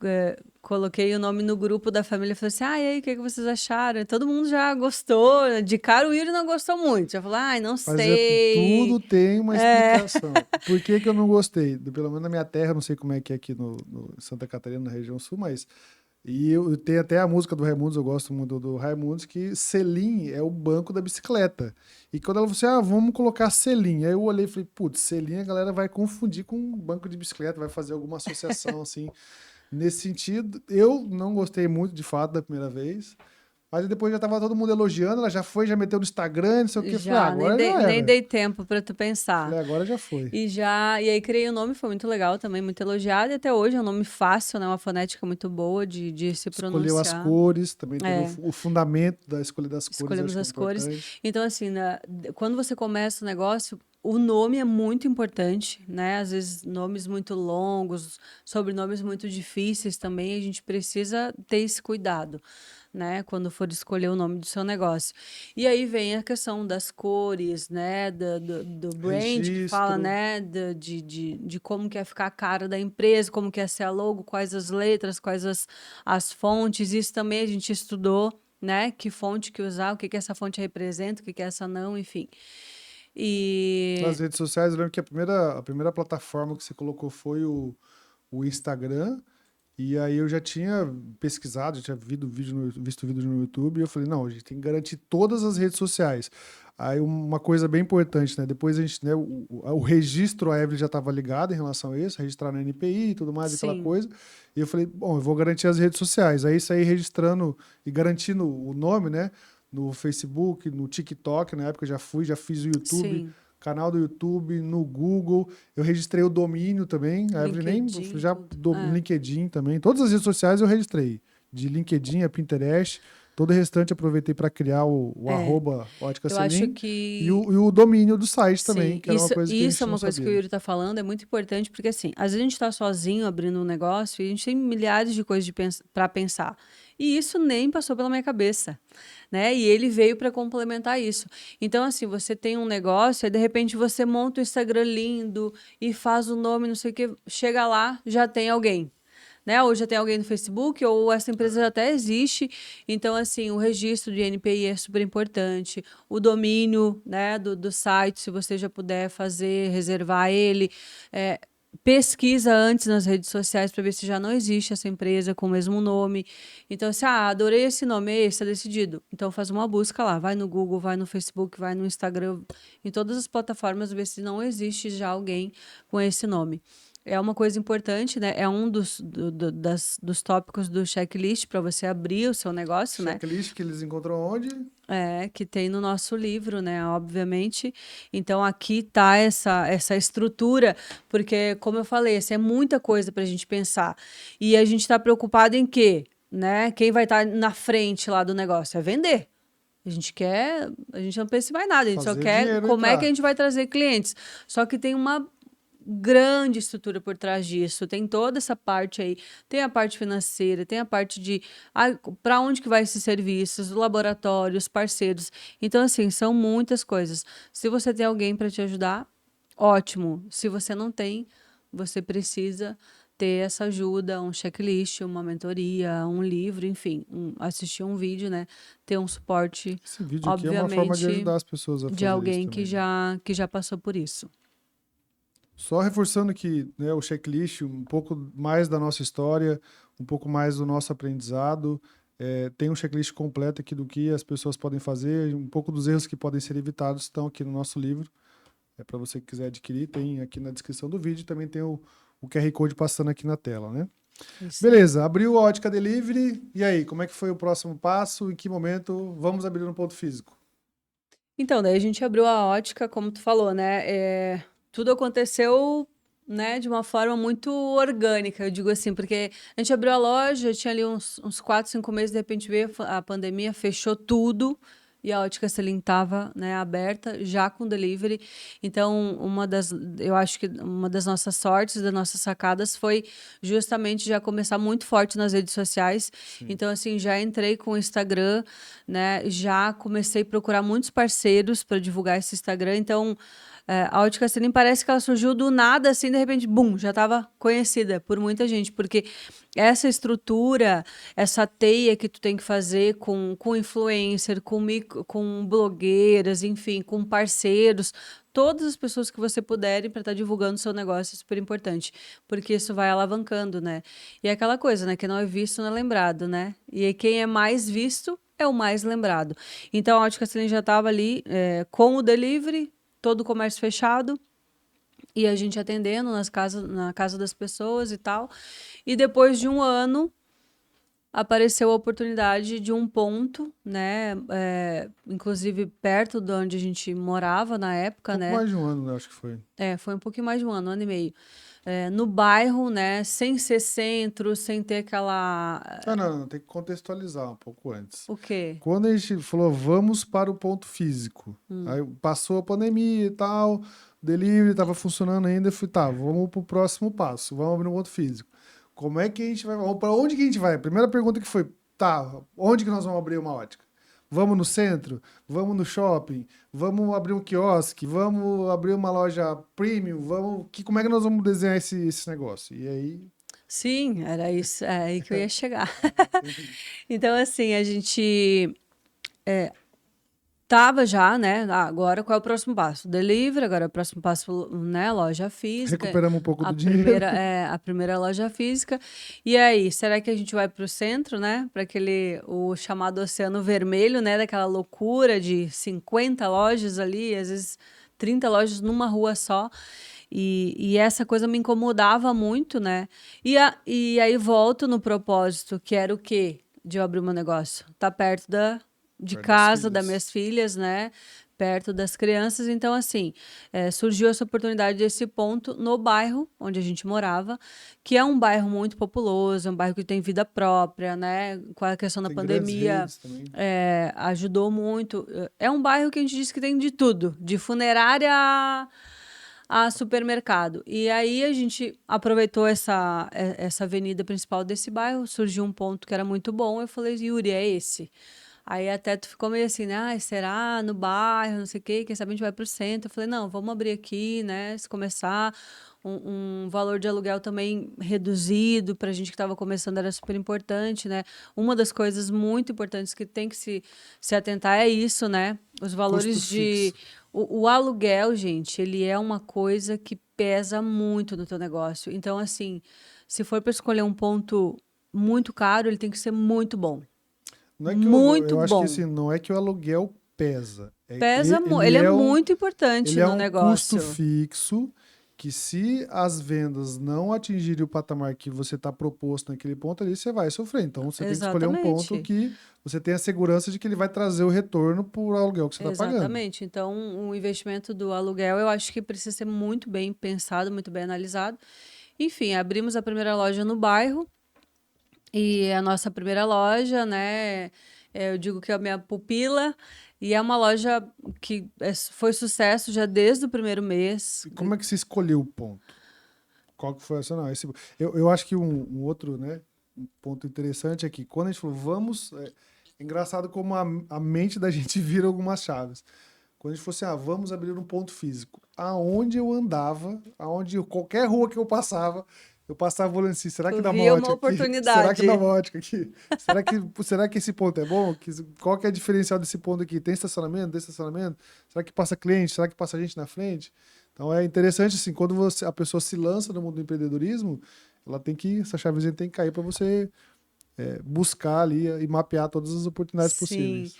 coloquei o nome no grupo da família, eu falei assim, e aí, o que que vocês acharam? E todo mundo já gostou, de cara o Yuri não gostou muito, já falou, ai, não Mas sei. tudo tem uma É, explicação. Por que que eu não gostei? Pelo menos na minha terra, não sei como é que é aqui no Santa Catarina, na região sul, mas e eu tenho até a música do Raimundos, eu gosto muito do Raimundos, que Selim é o banco da bicicleta. E quando ela falou assim, vamos colocar Selim. Aí eu olhei e falei, putz, Selim a galera vai confundir com um banco de bicicleta, vai fazer alguma associação assim. Nesse sentido, eu não gostei muito de fato da primeira vez. Mas depois já tava todo mundo elogiando, ela já foi, já meteu no Instagram, não sei o que. Eu falei, já, nem agora dei, já nem era. dei tempo para tu pensar. Falei, agora já foi. E aí criei o nome, foi muito legal também, muito elogiado, e até hoje é um nome fácil, né? Uma fonética muito boa de se Escolheu as pronunciar. cores, também teve É, o fundamento da escolha das cores, eu escolhemos acho que é as cores. importante. Então, assim, quando você começa o negócio, o nome é muito importante, né? Às vezes nomes muito longos, sobrenomes muito difíceis também, a gente precisa ter esse cuidado, né? Quando for escolher o nome do seu negócio. E aí vem a questão das cores, né? Do brand que fala, Registro. né? De como que é ficar a cara da empresa, como que é ser a logo, quais as letras, quais as fontes. Isso também a gente estudou, né? Que fonte que usar, o que que essa fonte representa, o que que essa não, enfim. Nas E redes sociais, eu lembro que a primeira plataforma que você colocou foi o Instagram. E aí eu já tinha pesquisado, já tinha visto vídeo no YouTube, e eu falei, não, a gente tem que garantir todas as redes sociais. Aí uma coisa bem importante, né? Depois a gente, né, o registro, a Evelyn já estava ligada em relação a isso, registrar na NPI e tudo mais, aquela sim, coisa. E eu falei, bom, eu vou garantir as redes sociais. Aí saí registrando e garantindo o nome, né? No Facebook, no TikTok, na época eu já fiz o YouTube, sim. canal do YouTube, no Google. Eu registrei o domínio também. A Evelyn nem LinkedIn, já tudo. do LinkedIn também. Todas as redes sociais eu registrei. De LinkedIn a Pinterest. Todo o restante eu aproveitei para criar o É, arroba Ótica eu acho Selim e que o domínio do site também, sim, que era uma isso, coisa que a isso é gente não uma coisa que o sabia. Yuri está falando, é muito importante, porque assim, às vezes a gente está sozinho abrindo um negócio e a gente tem milhares de coisas para pensar. E isso nem passou pela minha cabeça, né? E ele veio para complementar isso. Então, assim, você tem um negócio, aí de repente você monta um Instagram lindo e faz o nome, não sei o que, chega lá, já tem alguém. né? Ou já tem alguém no Facebook, ou essa empresa já até existe. Então, assim, o registro de NPI é super importante. O domínio, né, do site, se você já puder fazer, reservar ele. É, pesquisa antes nas redes sociais para ver se já não existe essa empresa com o mesmo nome. Então, assim, adorei esse nome, esse, tá decidido. Então, faz uma busca lá, vai no Google, vai no Facebook, vai no Instagram, em todas as plataformas, ver se não existe já alguém com esse nome. É uma coisa importante, né? É um dos tópicos do checklist para você abrir o seu negócio, né? Checklist que eles encontram onde? Que tem no nosso livro, né? Obviamente. Então, aqui tá essa estrutura, porque, como eu falei, assim, é muita coisa para a gente pensar. E a gente está preocupado em quê? Né? Quem vai estar na frente lá do negócio? É vender. A gente não pensa em mais nada, a gente só Fazer o quer dinheiro como é que a entrar. gente vai trazer clientes. Só que tem uma grande estrutura por trás disso, tem toda essa parte aí, tem a parte financeira, tem a parte de para onde que vai esses serviços, laboratórios, parceiros. Então, assim, são muitas coisas. Se você tem alguém para te ajudar, ótimo. Se você não tem, você precisa ter essa ajuda, um checklist, uma mentoria, um livro, enfim, assistir um vídeo, né? Ter um suporte, Esse vídeo aqui é uma forma de obviamente, ajudar as pessoas a de fazer isso alguém que também, né? já passou por isso. Só reforçando que, né, o checklist, um pouco mais da nossa história, um pouco mais do nosso aprendizado, tem um checklist completo aqui do que as pessoas podem fazer, um pouco dos erros que podem ser evitados estão aqui no nosso livro. É para você que quiser adquirir, tem aqui na descrição do vídeo, também tem o QR Code passando aqui na tela, né? Isso aí. Beleza, abriu a Ótica Delivery, e aí, como é que foi o próximo passo? Em que momento vamos abrir no ponto físico? Então, daí a gente abriu a ótica, como tu falou, né? Tudo aconteceu, né, de uma forma muito orgânica, eu digo assim, porque a gente abriu a loja, tinha ali uns 4, 5 meses, de repente veio a pandemia, fechou tudo, e a Ótica Selim estava, né, aberta, já com delivery. Então, eu acho que uma das nossas sortes, das nossas sacadas, foi justamente já começar muito forte nas redes sociais. Sim. Então, assim, já entrei com o Instagram, né? Já comecei a procurar muitos parceiros para divulgar esse Instagram. Então, a Ótica Selim parece que ela surgiu do nada, assim, de repente, bum, já estava conhecida por muita gente, porque essa estrutura, essa teia que tu tem que fazer com influencer, com blogueiras, enfim, com parceiros, todas as pessoas que você puderem para estar divulgando o seu negócio é super importante, porque isso vai alavancando, né? E é aquela coisa, né? Que não é visto, não é lembrado, né? E aí quem é mais visto é o mais lembrado. Então, a Ótica Selim já estava ali com o delivery, todo o comércio fechado, e a gente atendendo na casa das pessoas e tal. E depois de um ano, apareceu a oportunidade de um ponto, né? Inclusive perto de onde a gente morava na Um época, pouco né? mais de um ano, né, acho que foi. Foi um pouquinho mais de um ano e meio. No bairro, né? Sem ser centro, sem ter aquela. Ah, não, não, tem que contextualizar um pouco antes. O quê? Quando a gente falou, vamos para o ponto físico, aí passou a pandemia e tal, o delivery estava funcionando ainda, eu falei, tá, vamos para o próximo passo, vamos abrir um ponto físico. Como é que a gente vai, para onde que a gente vai? A primeira pergunta que foi, tá, onde que nós vamos abrir uma ótica? Vamos no centro? Vamos no shopping? Vamos abrir um quiosque? Vamos abrir uma loja premium? Como é que nós vamos desenhar esse negócio? E aí, Sim, era isso, é aí que eu ia chegar. Então, assim, a gente tava já, né? Agora qual é o próximo passo? Delivery, agora é o próximo passo, né? Loja física. recuperamos um pouco do dinheiro. A primeira loja física. E aí, será que a gente vai para o centro, né? Para o chamado Oceano Vermelho, né? Daquela loucura de 50 lojas ali, às vezes 30 lojas numa rua só. E essa coisa me incomodava muito, né? E aí volto no propósito, que era o quê? De eu abrir meu negócio. Tá perto de Perto das casa, das filhas. minhas filhas, né? Perto das crianças. Então, assim, surgiu essa oportunidade desse ponto no bairro onde a gente morava, que é um bairro muito populoso, é um bairro que tem vida própria, né? Com a questão da Tem grandes pandemia, redes também. ajudou muito. É um bairro que a gente diz que tem de tudo, de funerária a supermercado. E aí a gente aproveitou essa avenida principal desse bairro, surgiu um ponto que era muito bom, eu falei, Yuri, é esse. Aí até tu ficou meio assim, né? Ai, será? No bairro, não sei o quê, quem sabe a gente vai pro centro. Eu falei, não, vamos abrir aqui, né? Se começar, um valor de aluguel também reduzido para a gente que estava começando era super importante, né? Uma das coisas muito importantes que tem que se atentar é isso, né? Os Custo valores de... fixo. O aluguel, gente, ele é uma coisa que pesa muito no teu negócio. Então, assim, se for para escolher um ponto muito caro, ele tem que ser muito bom. Não é que Muito eu acho que bom. assim, não é que o aluguel pesa. Ele Ele é é muito importante ele é no um custo negócio. fixo que se as vendas não atingirem o patamar que você está proposto naquele ponto ali, você vai sofrer. Então você tem que escolher um ponto Exatamente. que você tenha a segurança de que ele vai trazer o retorno por aluguel que você está pagando. Exatamente. Então, o investimento do aluguel, eu acho que precisa ser muito bem pensado, muito bem analisado. Enfim, abrimos a primeira loja no bairro e a nossa primeira loja, né? Eu digo que é a minha pupila e é uma loja que foi sucesso já desde o primeiro mês. E como é que você escolheu o ponto? Qual que foi essa? Não, eu acho que um outro, né, um ponto interessante é que quando a gente falou, é engraçado como a mente da gente vira algumas chaves. Quando a gente falou assim, vamos abrir um ponto físico. Aonde eu andava, qualquer rua que eu passava olhando assim, será Tu que dá uma via uma ótica aqui? Será que dá oportunidade. uma ótica aqui? Será que esse ponto é bom? Qual que é a diferencial desse ponto aqui? Tem estacionamento? Tem estacionamento? Será que passa cliente? Será que passa gente na frente? Então é interessante, assim, quando a pessoa se lança no mundo do empreendedorismo, essa chavezinha tem que cair para você buscar ali e mapear todas as oportunidades Sim. possíveis.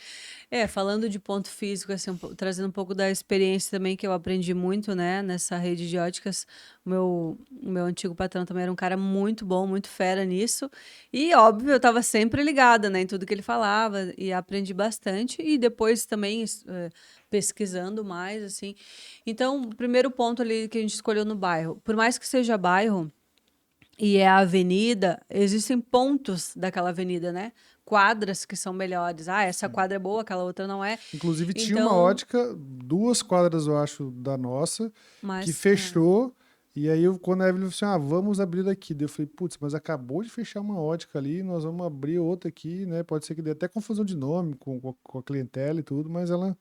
Falando de ponto físico, assim, trazendo um pouco da experiência também que eu aprendi muito, né, nessa rede de óticas. O meu antigo patrão também era um cara muito bom, muito fera nisso. E, óbvio, eu estava sempre ligada, né, em tudo que ele falava e aprendi bastante. E depois também pesquisando mais, assim. Então, o primeiro ponto ali que a gente escolheu no bairro, por mais que seja bairro, e é a avenida, existem pontos daquela avenida, né? Quadras que são melhores. Ah, essa Sim. quadra é boa, aquela outra não é. Inclusive tinha uma Então, ótica, 2 quadras, eu acho, da nossa, que mas fechou. E aí, quando a Evelyn falou assim, vamos abrir daqui. Daí eu falei, putz, mas acabou de fechar uma ótica ali, nós vamos abrir outra aqui, né? Pode ser que dê até confusão de nome com a clientela e tudo, mas ela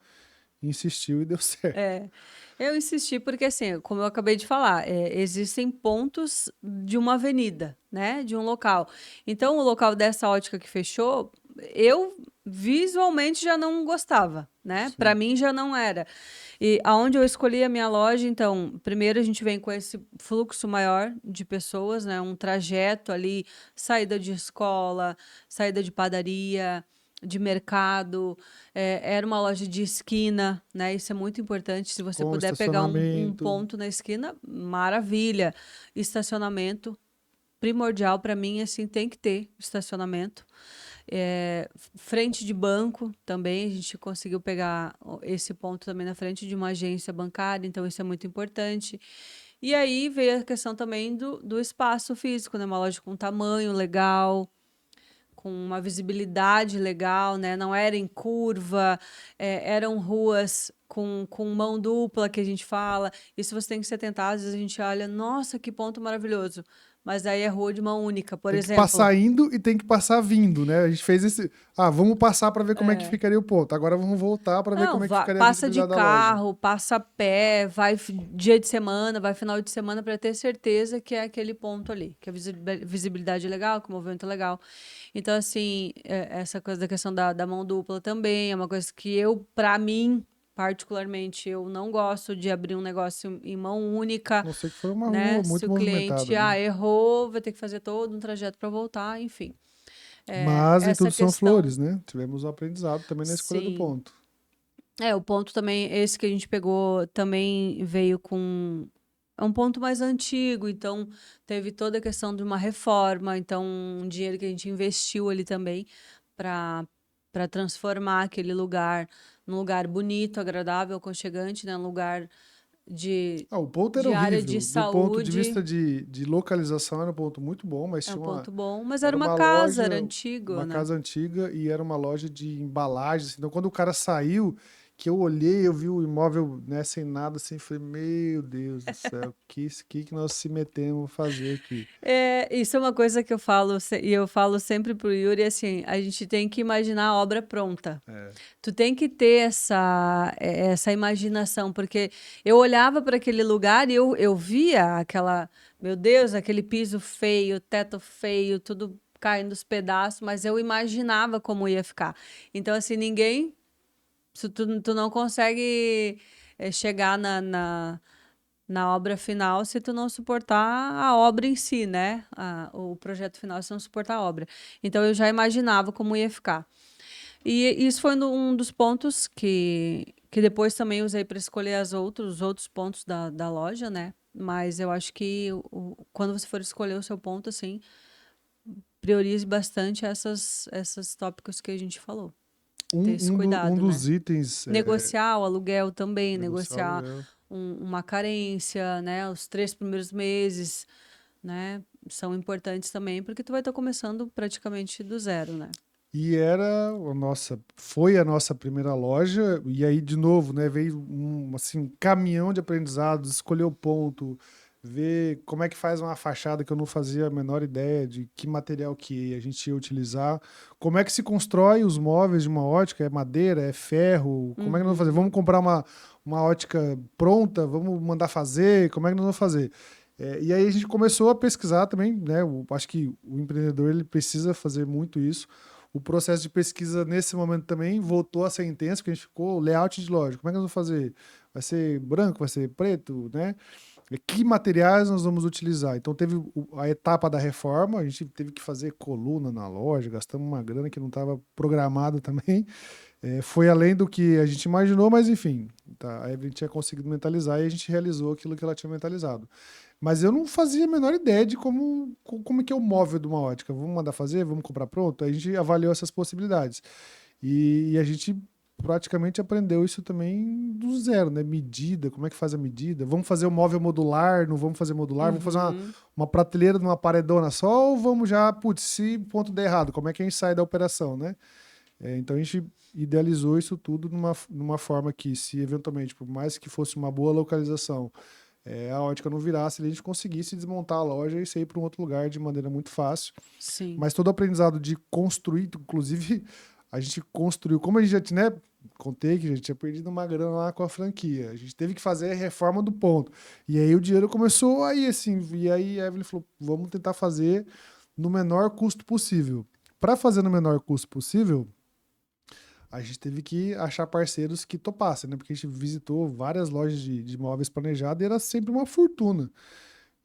insistiu e deu certo. é, eu insisti porque, assim, como eu acabei de falar, existem pontos de uma avenida, né? De um local. Então, o local dessa ótica que fechou, eu visualmente já não gostava, né? Para Sim. mim já não era. E aonde eu escolhi a minha loja, então, primeiro a gente vem com esse fluxo maior de pessoas, né? Um trajeto ali, saída de escola, saída de padaria, de mercado. Era uma loja de esquina, né? Isso é muito importante. Se você Com puder pegar um estacionamento. ponto na esquina, maravilha. Estacionamento, primordial para mim, assim, tem que ter estacionamento. Frente de banco também, a gente conseguiu pegar esse ponto também na frente de uma agência bancária, então isso é muito importante. E aí veio a questão também do espaço físico, né? Uma loja com tamanho legal, com uma visibilidade legal, né? Não era em curva, eram ruas com mão dupla que a gente fala. Isso você tem que se atentar. Às vezes a gente olha, nossa, que ponto maravilhoso. Mas aí é rua de mão única, por Tem que exemplo. passar indo e tem que passar vindo, né? A gente fez esse. Vamos passar para ver como é que É. ficaria o ponto. Agora vamos voltar para ver Não, como é que ficaria a passa de visibilidade da loja. carro, passa a pé, vai dia de semana, vai final de semana para ter certeza que é aquele ponto ali, que a visibilidade é legal, que o movimento é legal. Então, assim, essa coisa da questão da mão dupla também é uma coisa que para mim, particularmente, eu não gosto de abrir um negócio em mão única, A não ser que foi uma rua né? Se muito o movimentada cliente, ali. errou, vai ter que fazer todo um trajeto para voltar, enfim. Mas nem Essa tudo são questão, flores, né? Tivemos um aprendizado também na escolha do sim. ponto. O ponto também, esse que a gente pegou, também veio com. É um ponto mais antigo, então teve toda a questão de uma reforma, então um dinheiro que a gente investiu ali também para transformar aquele lugar num lugar bonito, agradável, aconchegante, né? Um lugar de, O ponto era de área de horrível. Do ponto de saúde. vista de localização, era um ponto muito bom, mas É um tinha ponto bom, mas era era uma uma casa, era loja, antigo, uma né? casa antiga e era uma loja de embalagens. Então, quando o cara saiu, que eu olhei, eu vi o imóvel, né, sem nada, assim, falei, meu Deus do céu, que nós se metemos a fazer aqui? Isso é uma coisa que eu falo, e eu falo sempre pro Yuri, assim, a gente tem que imaginar a obra pronta. É. Tu tem que ter essa imaginação, porque eu olhava para aquele lugar e eu via meu Deus, aquele piso feio, teto feio, tudo caindo dos pedaços, mas eu imaginava como ia ficar. Então, assim, se tu não consegue chegar na obra final se tu não suportar a obra em si, né? O projeto final se não suportar a obra. Então, eu já imaginava como ia ficar. E isso foi um dos pontos que depois também usei para escolher os outros pontos da loja, né? Mas eu acho que quando você for escolher o seu ponto, assim, priorize bastante esses tópicos que a gente falou. Ter esse Um cuidado, né? dos itens Negociar o aluguel também, negociar o negociar aluguel. uma carência, né? Os 3 primeiros meses, né? São importantes também, porque tu vai estar começando praticamente do zero, né? E foi a nossa primeira loja, e aí, de novo, né, veio assim, um caminhão de aprendizados, escolher o ponto, ver como é que faz uma fachada que eu não fazia a menor ideia de que material que a gente ia utilizar, como é que se constrói os móveis de uma ótica, é madeira, é ferro, como é que nós vamos fazer? Vamos Uhum. comprar uma ótica pronta, vamos mandar fazer, como é que nós vamos fazer? E aí a gente começou a pesquisar também, né? Acho que o empreendedor ele precisa fazer muito isso. O processo de pesquisa nesse momento também voltou a ser intenso, porque a gente ficou layout de loja. Como é que nós vamos fazer? Vai ser branco, vai ser preto, né? E que materiais nós vamos utilizar? Então teve a etapa da reforma, a gente teve que fazer coluna na loja, gastamos uma grana que não estava programada também. Foi além do que a gente imaginou, mas enfim, tá, a Evelyn tinha conseguido mentalizar e a gente realizou aquilo que ela tinha mentalizado. Mas eu não fazia a menor ideia de como é que é o móvel de uma ótica. Vamos mandar fazer? Vamos comprar pronto? Aí a gente avaliou essas possibilidades. E a gente praticamente aprendeu isso também do zero, né? Medida, como é que faz a medida? Vamos fazer o móvel modular? Não vamos fazer modular? Vamos fazer Uhum. uma prateleira numa paredona só? Ou vamos já, putz, se o ponto der errado, como é que a gente sai da operação, né? Então a gente idealizou isso tudo numa forma que, se eventualmente, por mais que fosse uma boa localização, a ótica não virasse, a gente conseguisse desmontar a loja e sair para um outro lugar de maneira muito fácil. Sim. Mas todo o aprendizado de construir, inclusive, a gente construiu, como a gente já tinha, né, contei que a gente tinha perdido uma grana lá com a franquia, a gente teve que fazer a reforma do ponto. E aí o dinheiro começou aí, assim, e aí a Evelyn falou, vamos tentar fazer no menor custo possível. Para fazer no menor custo possível, a gente teve que achar parceiros que topassem, né? Porque a gente visitou várias lojas de móveis planejados e era sempre uma fortuna.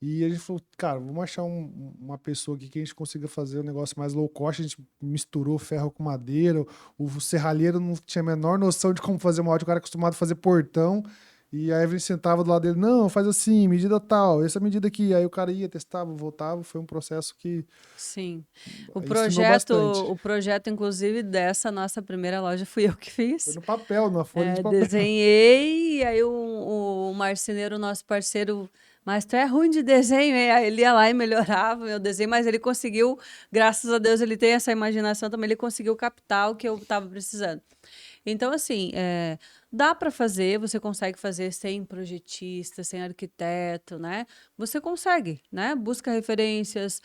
E a gente falou, cara, vamos achar uma pessoa aqui que a gente consiga fazer um negócio mais low cost. A gente misturou ferro com madeira. O serralheiro não tinha a menor noção de como fazer uma ótica. O cara é acostumado a fazer portão. E a Evelyn sentava do lado dele, não, faz assim, medida tal, essa medida aqui. Aí o cara ia, testava, voltava. Foi um processo que Sim. O ensinou projeto, bastante. o projeto, inclusive, dessa nossa primeira loja fui eu que Foi fiz. no papel, numa folha de papel. Desenhei, e aí o marceneiro, nosso parceiro, mas tu é ruim de desenho, hein? Aí ele ia lá e melhorava o meu desenho, mas ele conseguiu, graças a Deus, ele tem essa imaginação também, ele conseguiu captar o que eu estava precisando. Então, assim, dá para fazer, você consegue fazer sem projetista, sem arquiteto, né? Você consegue, né? Busca referências,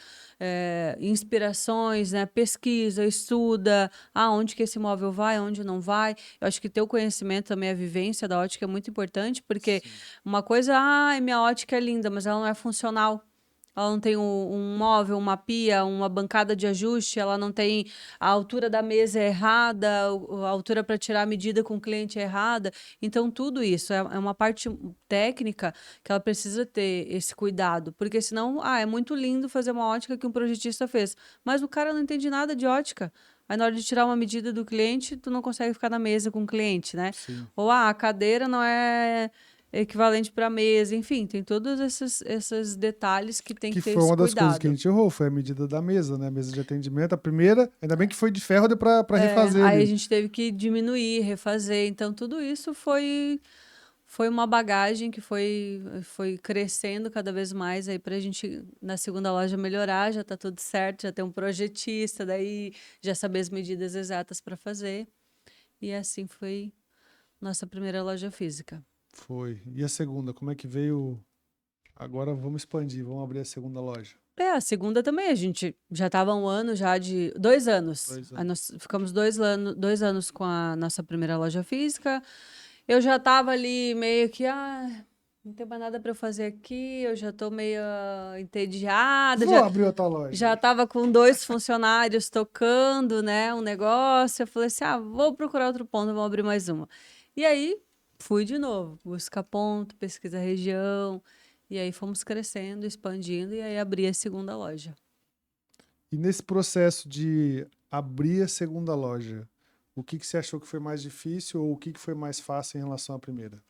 inspirações, né? Pesquisa, estuda aonde que esse imóvel vai, aonde não vai. Eu acho que ter o conhecimento também, a vivência da ótica é muito importante, porque Sim. uma coisa, minha ótica é linda, mas ela não é funcional. Ela não tem um móvel, uma pia, uma bancada de ajuste, ela não tem a altura da mesa é errada, a altura para tirar a medida com o cliente é errada. Então, tudo isso é uma parte técnica que ela precisa ter esse cuidado, porque senão, é muito lindo fazer uma ótica que um projetista fez, mas o cara não entende nada de ótica. Aí, na hora de tirar uma medida do cliente, tu não consegue ficar na mesa com o cliente, né? Sim. Ou, a cadeira não é equivalente para mesa, enfim, tem todos esses detalhes que tem Que que ter foi esse uma das coisas que a cuidado. gente errou, foi a medida da mesa, né? A mesa de atendimento. A primeira, ainda bem que foi de ferro, deu pra refazer Aí a ali. gente teve que diminuir, refazer. Então, tudo isso foi uma bagagem que foi crescendo cada vez mais aí pra gente, na segunda loja, melhorar. Já tá tudo certo, já tem um projetista, daí já saber as medidas exatas para fazer. E assim nossa primeira loja física. Foi. E a segunda, como é que veio? Agora vamos expandir, vamos abrir a segunda loja. A segunda também, a gente já estava 1 ano já de... 2 anos. 2 anos. Aí nós ficamos 2 anos com a nossa primeira loja física. Eu já estava ali meio que, não tem mais nada para eu fazer aqui, eu já estou meio entediada, Vou abrir outra loja. já estava com 2 funcionários tocando, né, um negócio. Eu falei assim, vou procurar outro ponto, vou abrir mais uma. E aí, fui de novo, buscar ponto, pesquisa região, e aí fomos crescendo, expandindo, e aí abri a segunda loja. E nesse processo de abrir a segunda loja, o que você achou que foi mais difícil ou o que foi mais fácil em relação à primeira?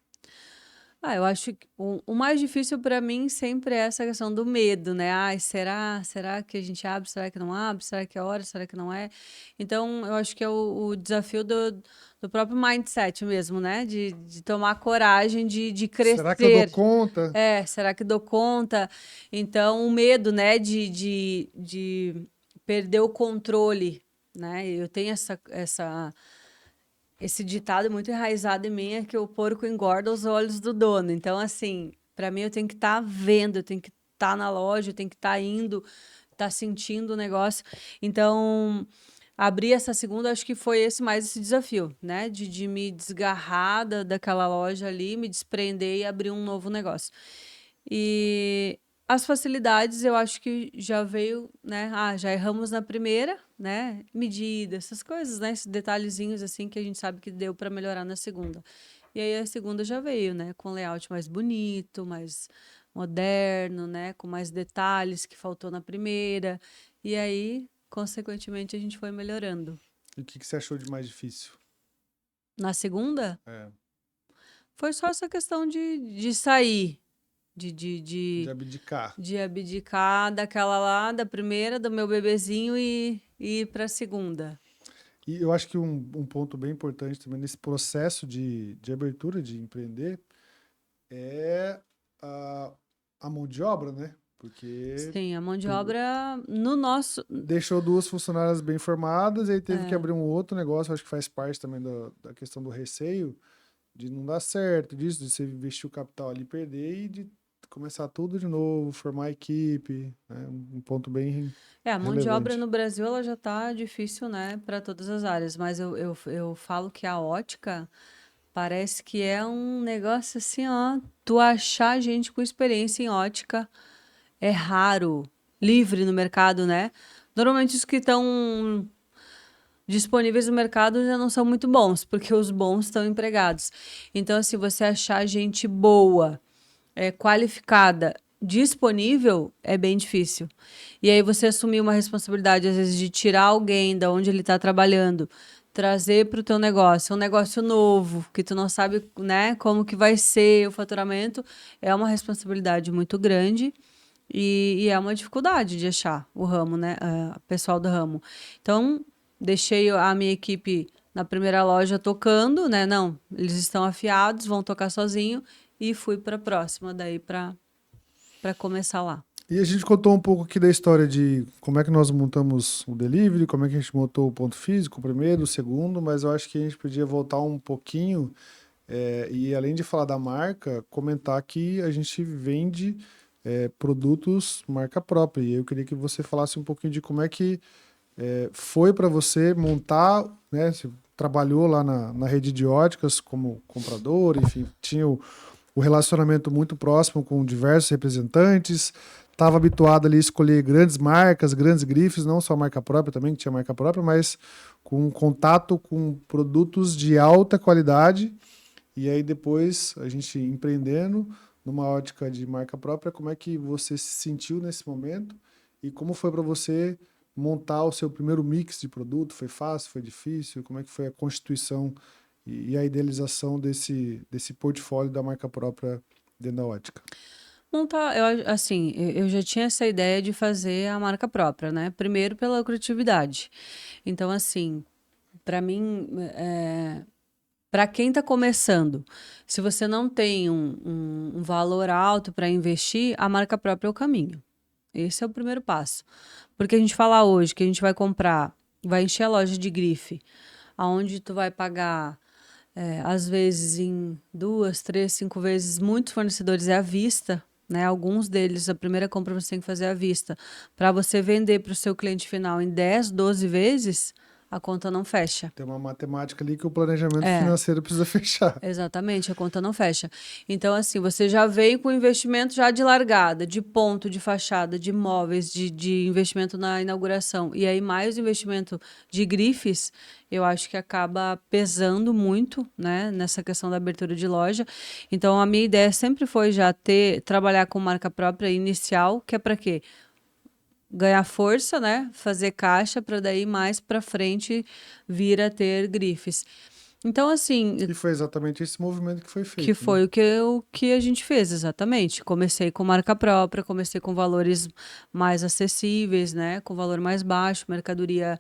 Eu acho que o mais difícil para mim sempre é essa questão do medo, né? Ai, será que a gente abre? Será que não abre? Será que é hora? Será que não é? Então, eu acho que é o desafio do próprio mindset mesmo, né? De tomar coragem de Será que eu dou crescer. conta? Será que dou conta? Então, o medo, né, de perder o controle, né? Eu tenho esse ditado muito enraizado em mim, é que o porco engorda os olhos do dono. Então, assim, para mim eu tenho que estar vendo, eu tenho que estar na loja, eu tenho que estar indo, estar sentindo o negócio. Então, abrir essa segunda, acho que foi mais esse desafio, né? De me desgarrar daquela loja ali, me desprender e abrir um novo negócio. E as facilidades, eu acho que já veio, né? Já erramos na primeira, né? Medida, essas coisas, né? Esses detalhezinhos assim que a gente sabe que deu para melhorar na segunda. E aí a segunda já veio, né? Com layout mais bonito, mais moderno, né? Com mais detalhes que faltou na primeira. E aí, consequentemente, a gente foi melhorando. E o que você achou de mais difícil? Na segunda, É, foi só essa questão de sair, de abdicar. de abdicar daquela lá, da primeira, do meu bebezinho e ir para a segunda. E eu acho que um ponto bem importante também nesse processo de abertura, de empreender, é a mão de obra, né? Porque Sim, a mão de obra no nosso. deixou 2 funcionárias bem formadas e aí teve que abrir um outro negócio, acho que faz parte também da questão do receio, de não dar certo, disso, de você investir o capital ali, perder e de começar tudo de novo, formar a equipe, né? Um ponto bem A mão de obra relevante. no Brasil ela já tá difícil, né, para todas as áreas, mas eu falo que a ótica parece que é um negócio assim, ó, tu achar gente com experiência em ótica é raro, livre no mercado, né? Normalmente os que estão disponíveis no mercado já não são muito bons, porque os bons estão empregados. Então, se você achar gente boa, qualificada, disponível, é bem difícil. E aí você assumir uma responsabilidade, às vezes, de tirar alguém da onde ele está trabalhando, trazer para o teu negócio, um negócio novo, que tu não sabe, né, como que vai ser o faturamento, é uma responsabilidade muito grande. E é uma dificuldade de achar o ramo, né? Pessoal do ramo. Então, deixei a minha equipe na primeira loja tocando, né? Não, eles estão afiados, vão tocar sozinho. E fui para a próxima, daí para começar lá. E a gente contou um pouco aqui da história de como é que nós montamos o delivery, como é que a gente montou o ponto físico, o primeiro, o segundo, mas eu acho que a gente podia voltar um pouquinho e além de falar da marca, comentar que a gente vende produtos marca própria. E eu queria que você falasse um pouquinho de como é que foi para você montar, né? Você trabalhou lá na rede de óticas como comprador, enfim, tinha o relacionamento muito próximo com diversos representantes, estava habituado ali a escolher grandes marcas, grandes grifes, não só marca própria também, que tinha marca própria, mas com contato com produtos de alta qualidade. E aí depois a gente empreendendo numa ótica de marca própria, como é que você se sentiu nesse momento e como foi para você montar o seu primeiro mix de produto? Foi fácil, foi difícil? Como é que foi a constituição e a idealização desse portfólio da marca própria dentro da ótica? Não tá, assim, eu já tinha essa ideia de fazer a marca própria, né? Primeiro pela lucratividade. Então, assim, para mim, para quem está começando, se você não tem um valor alto para investir, a marca própria é o caminho. Esse é o primeiro passo. Porque a gente fala hoje que a gente vai comprar, vai encher a loja de grife, aonde tu vai pagar Às vezes em 2, 3, 5 vezes, muitos fornecedores é à vista, né? Alguns deles, a primeira compra você tem que fazer à vista. Para você vender para o seu cliente final em 10, 12 vezes, a conta não fecha. Tem uma matemática ali que o planejamento É. financeiro precisa fechar. Exatamente, a conta não fecha. Então, assim, você já veio com investimento já de largada, de ponto, de fachada, de móveis, de investimento na inauguração. E aí, mais investimento de grifes, eu acho que acaba pesando muito, né, nessa questão da abertura de loja. Então, a minha ideia sempre foi já trabalhar com marca própria inicial, que é para quê? Ganhar força, né? Fazer caixa para daí mais para frente vir a ter grifes. Então, assim, E foi exatamente esse movimento que foi que feito, né? foi o que a gente fez, exatamente. Comecei com marca própria, comecei com valores mais acessíveis, né? Com valor mais baixo, mercadoria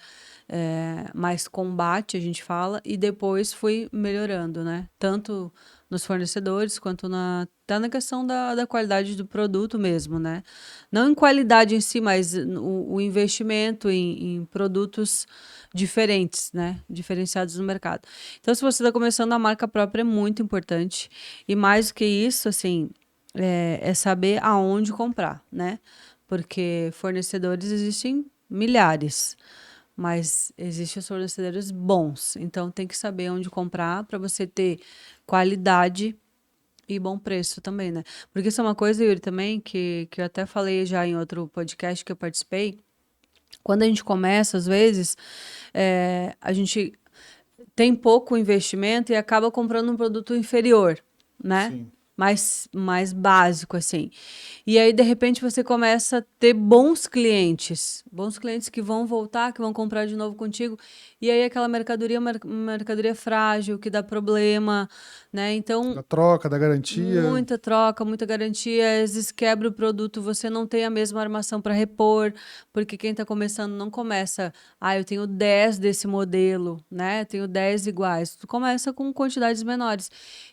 mais combate, a gente fala, e depois fui melhorando, né? Tanto nos fornecedores quanto até na questão da qualidade do produto mesmo, né? Não em qualidade em si, mas o investimento em produtos diferentes, né? Diferenciados no mercado. Então, se você está começando, a marca própria é muito importante. E mais do que isso, assim, é saber aonde comprar, né? Porque fornecedores existem milhares, mas existem os fornecedores bons. Então, tem que saber onde comprar para você ter qualidade e bom preço também, né? Porque isso é uma coisa, Yuri, também, que eu até falei já em outro podcast que eu participei. Quando a gente começa, às vezes, a gente tem pouco investimento e acaba comprando um produto inferior, né? Sim. Mais básico, assim. E aí, de repente, você começa a ter bons clientes que vão voltar, que vão comprar de novo contigo. E aí, aquela mercadoria frágil, que dá problema, né? Então, Da troca, da garantia. muita troca, muita garantia. Às vezes quebra o produto, você não tem a mesma armação para repor, porque quem está começando não começa, eu tenho 10 desse modelo, né? Tenho 10 iguais. Tu começa com quantidades menores.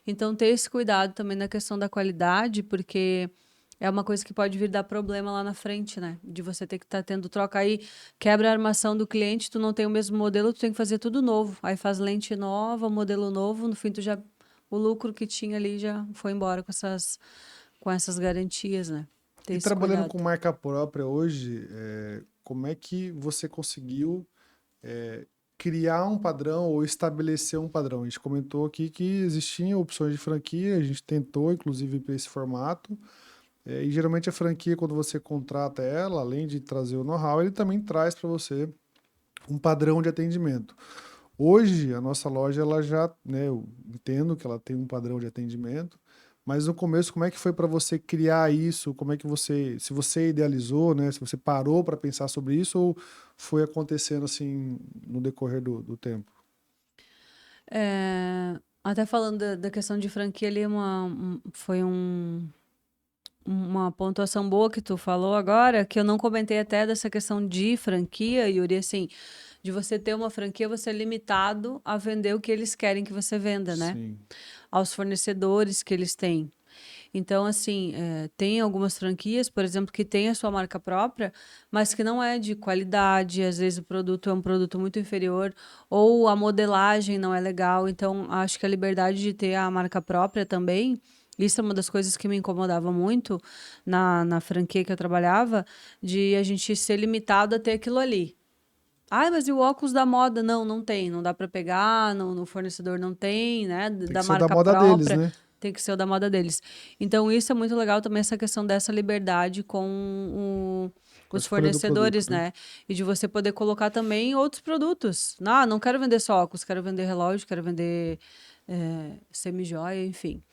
Então, ter esse cuidado também na questão da qualidade, porque é uma coisa que pode vir dar problema lá na frente, né? De você ter que estar tendo troca aí, quebra a armação do cliente, tu não tem o mesmo modelo, tu tem que fazer tudo novo. Aí faz lente nova, modelo novo, no fim tu já o lucro que tinha ali já foi embora com essas garantias, né? Ter E esse trabalhando cuidado. com marca própria hoje, como é que você conseguiu criar um padrão ou estabelecer um padrão? A gente comentou aqui que existiam opções de franquia, a gente tentou, inclusive, para esse formato. E geralmente a franquia, quando você contrata ela, além de trazer o know-how, ele também traz para você um padrão de atendimento. Hoje, a nossa loja, ela já, né, eu entendo que ela tem um padrão de atendimento, mas no começo, como é que foi para você criar isso? Como é que se você idealizou, né, se você parou para pensar sobre isso ou foi acontecendo assim no decorrer do tempo? Até falando da questão de franquia ali, foi uma pontuação boa que tu falou agora, que eu não comentei até dessa questão de franquia, Yuri, assim, de você ter uma franquia, você é limitado a vender o que eles querem que você venda, né? Sim, Aos fornecedores que eles têm. Então, assim, tem algumas franquias, por exemplo, que tem a sua marca própria, mas que não é de qualidade, às vezes o produto é um produto muito inferior, ou a modelagem não é legal. Então, acho que a liberdade de ter a marca própria também, isso é uma das coisas que me incomodava muito na franquia que eu trabalhava, de a gente ser limitado a ter aquilo ali. Mas e o óculos da moda? Não, não tem, não dá para pegar, no fornecedor não tem, né? tem Da que ser o da marca moda deles, própria, né? tem que ser o da moda deles. Então, isso é muito legal também, essa questão dessa liberdade com Com a os escolha do produto, fornecedores, né? né? E de você poder colocar também outros produtos. Não quero vender só óculos, quero vender relógio, quero vender semi-joia, enfim.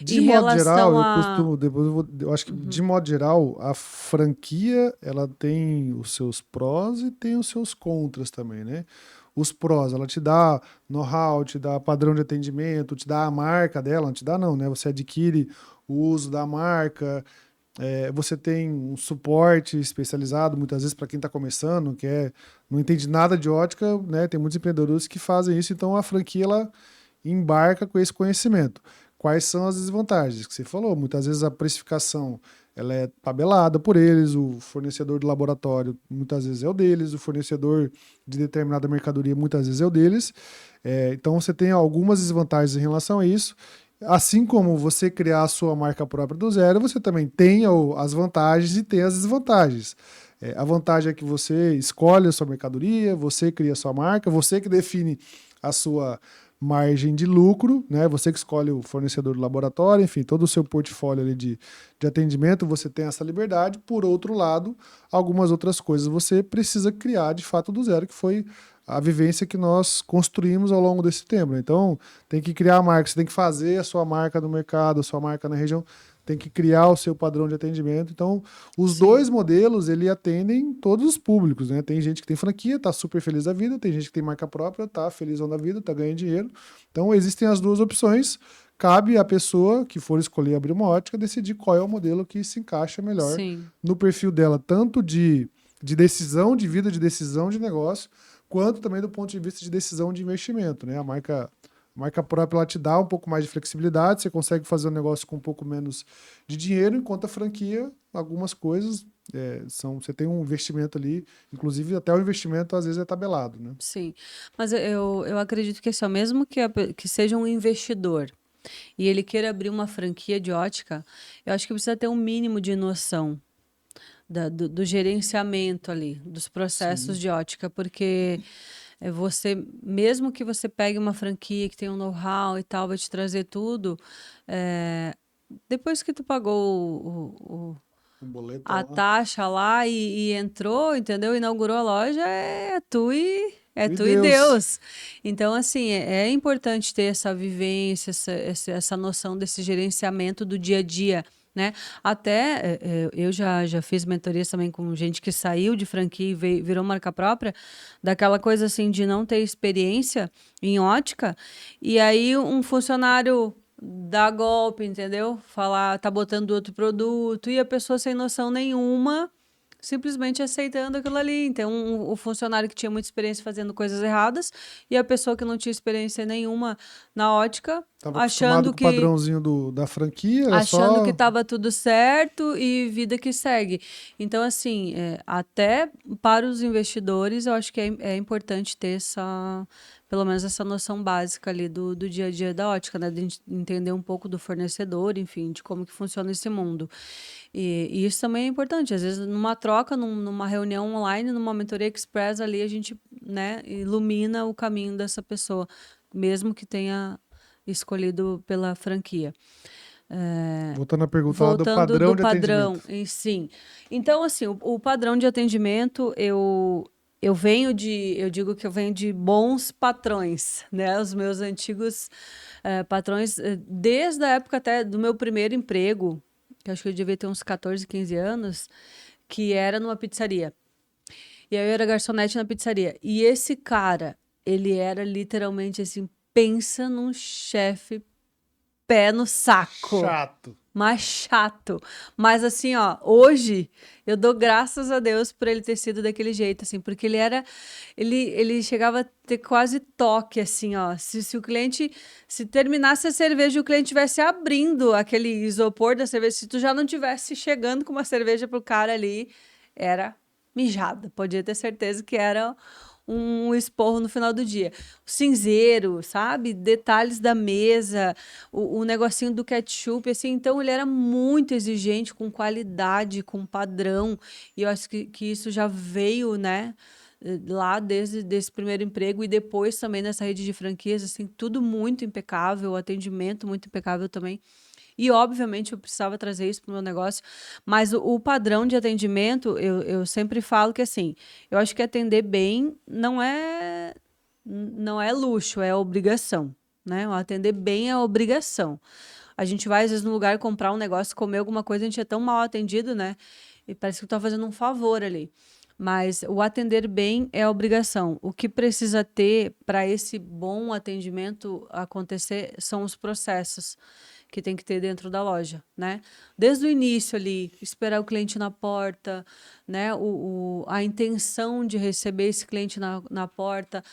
De Em modo geral, relação eu a. costumo, depois eu acho que de modo geral, a franquia, ela tem os seus prós e tem os seus contras também, né? Os prós, ela te dá know-how, te dá padrão de atendimento, te dá a marca dela, não te dá não, né? Você adquire o uso da marca, você tem um suporte especializado, muitas vezes para quem está começando, não entende nada de ótica, né? Tem muitos empreendedores que fazem isso, então a franquia, ela embarca com esse conhecimento. Quais são as desvantagens que você falou? Muitas vezes a precificação ela é tabelada por eles, o fornecedor do laboratório muitas vezes é o deles, o fornecedor de determinada mercadoria muitas vezes é o deles. Então você tem algumas desvantagens em relação a isso. Assim como você criar a sua marca própria do zero, você também tem as vantagens e tem as desvantagens. A vantagem é que você escolhe a sua mercadoria, você cria a sua marca, você que define a sua margem de lucro, né? Você que escolhe o fornecedor do laboratório, enfim, todo o seu portfólio ali de atendimento, você tem essa liberdade. Por outro lado, algumas outras coisas você precisa criar de fato do zero, que foi a vivência que nós construímos ao longo desse tempo. Então, tem que criar a marca, você tem que fazer a sua marca no mercado, a sua marca na região, tem que criar o seu padrão de atendimento. Então, os dois Sim, modelos, ele atendem todos os públicos, né? Tem gente que tem franquia, tá super feliz da vida, tem gente que tem marca própria, tá felizão da vida, tá ganhando dinheiro. Então, existem as duas opções. Cabe à pessoa que for escolher abrir uma ótica decidir qual é o modelo que se encaixa melhor sim. no perfil dela, tanto de decisão de vida, de decisão de negócio, quanto também do ponto de vista de decisão de investimento, né? A marca própria ela te dá um pouco mais de flexibilidade, você consegue fazer um negócio com um pouco menos de dinheiro, enquanto a franquia, algumas coisas você tem um investimento ali, inclusive até o investimento às vezes é tabelado, né? Sim, mas eu acredito que assim, ó, mesmo que seja um investidor e ele queira abrir uma franquia de ótica, eu acho que precisa ter um mínimo de noção do gerenciamento ali, dos processos Sim. de ótica, porque mesmo que você pegue uma franquia que tem um know-how e tal, vai te trazer tudo, é, depois que tu pagou Um boleto a lá. taxa lá e entrou, entendeu? Inaugurou a loja, é E tu e Deus. Deus. Então, assim, é importante ter essa vivência, essa noção desse gerenciamento do dia a dia, né? Até eu já fiz mentorias também com gente que saiu de franquia e virou marca própria, daquela coisa assim de não ter experiência em ótica, e aí um funcionário dá golpe, entendeu? Falar, tá botando outro produto e a pessoa sem noção nenhuma, simplesmente aceitando aquilo ali. Então, o funcionário que tinha muita experiência fazendo coisas erradas e a pessoa que não tinha experiência nenhuma na ótica, Estava acostumado achando com o que padrãozinho da franquia, era achando que só. estava tudo certo e vida que segue. Então, assim, até para os investidores, eu acho que é importante ter pelo menos essa noção básica ali do dia a dia da ótica, né? De entender um pouco do fornecedor, enfim, de como que funciona esse mundo. E isso também é importante. Às vezes, numa troca, numa reunião online, numa mentoria express ali, a gente, né, ilumina o caminho dessa pessoa, mesmo que tenha escolhido pela franquia. Voltando à pergunta lá do Voltando padrão do de padrão, atendimento. e sim. Então, assim, o padrão de atendimento, eu digo que eu venho de bons patrões, né? Os meus antigos patrões, desde a época até do meu primeiro emprego, que eu acho que eu devia ter uns 14, 15 anos, que era numa pizzaria. E aí eu era garçonete na pizzaria. E esse cara, ele era literalmente assim, pensa num chefe pé no saco. Chato. Mais chato. Mas assim, ó, hoje eu dou graças a Deus por ele ter sido daquele jeito, assim, porque ele chegava a ter quase toque, assim, ó. Se o cliente, se terminasse a cerveja e o cliente estivesse abrindo aquele isopor da cerveja, se tu já não tivesse chegando com uma cerveja pro cara ali, era mijada. Podia ter certeza que era um esporro no final do dia. O cinzeiro, sabe? Detalhes da mesa, o negocinho do ketchup, assim. Então, ele era muito exigente com qualidade, com padrão. E eu acho que isso já veio, né? Lá desde esse primeiro emprego e depois também nessa rede de franquias, assim, tudo muito impecável, atendimento muito impecável também. E, obviamente, eu precisava trazer isso para o meu negócio, mas o padrão de atendimento, eu sempre falo que, assim, eu acho que atender bem não é luxo, é obrigação, né? O atender bem é obrigação. A gente vai, às vezes, no lugar comprar um negócio, comer alguma coisa, a gente é tão mal atendido, né? E parece que tá fazendo um favor ali. Mas o atender bem é obrigação. O que precisa ter para esse bom atendimento acontecer são os processos que tem que ter dentro da loja, né? Desde o início ali, esperar o cliente na porta, né? A intenção de receber esse cliente na porta,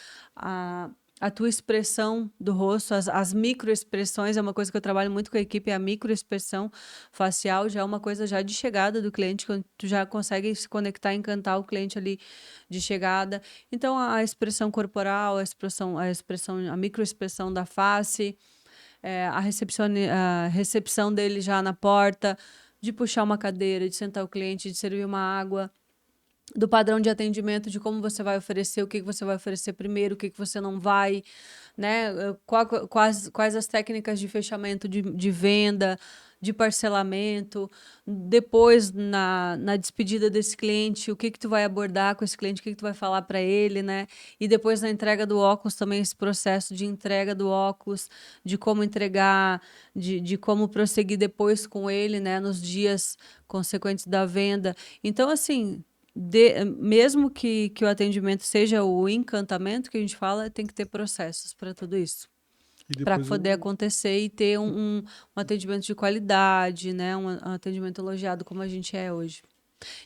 a tua expressão do rosto, as microexpressões, é uma coisa que eu trabalho muito com a equipe, é a microexpressão facial, já é uma coisa já de chegada do cliente, que tu já consegue se conectar, encantar o cliente ali de chegada. Então, a expressão corporal, a microexpressão da face, a recepção dele já na porta, de puxar uma cadeira, de sentar o cliente, de servir uma água, do padrão de atendimento, de como você vai oferecer, o que que você vai oferecer primeiro, o que que você não vai, né? Quais as técnicas de fechamento de venda, de parcelamento, depois na despedida desse cliente, o que que tu vai abordar com esse cliente, o que que tu vai falar para ele, né? E depois na entrega do óculos também, esse processo de entrega do óculos, de como entregar, de como prosseguir depois com ele, né? Nos dias consequentes da venda. Então, assim, mesmo que o atendimento seja o encantamento que a gente fala, tem que ter processos para tudo isso. E Para depois poder acontecer e ter um atendimento de qualidade, né? Um atendimento elogiado como a gente é hoje.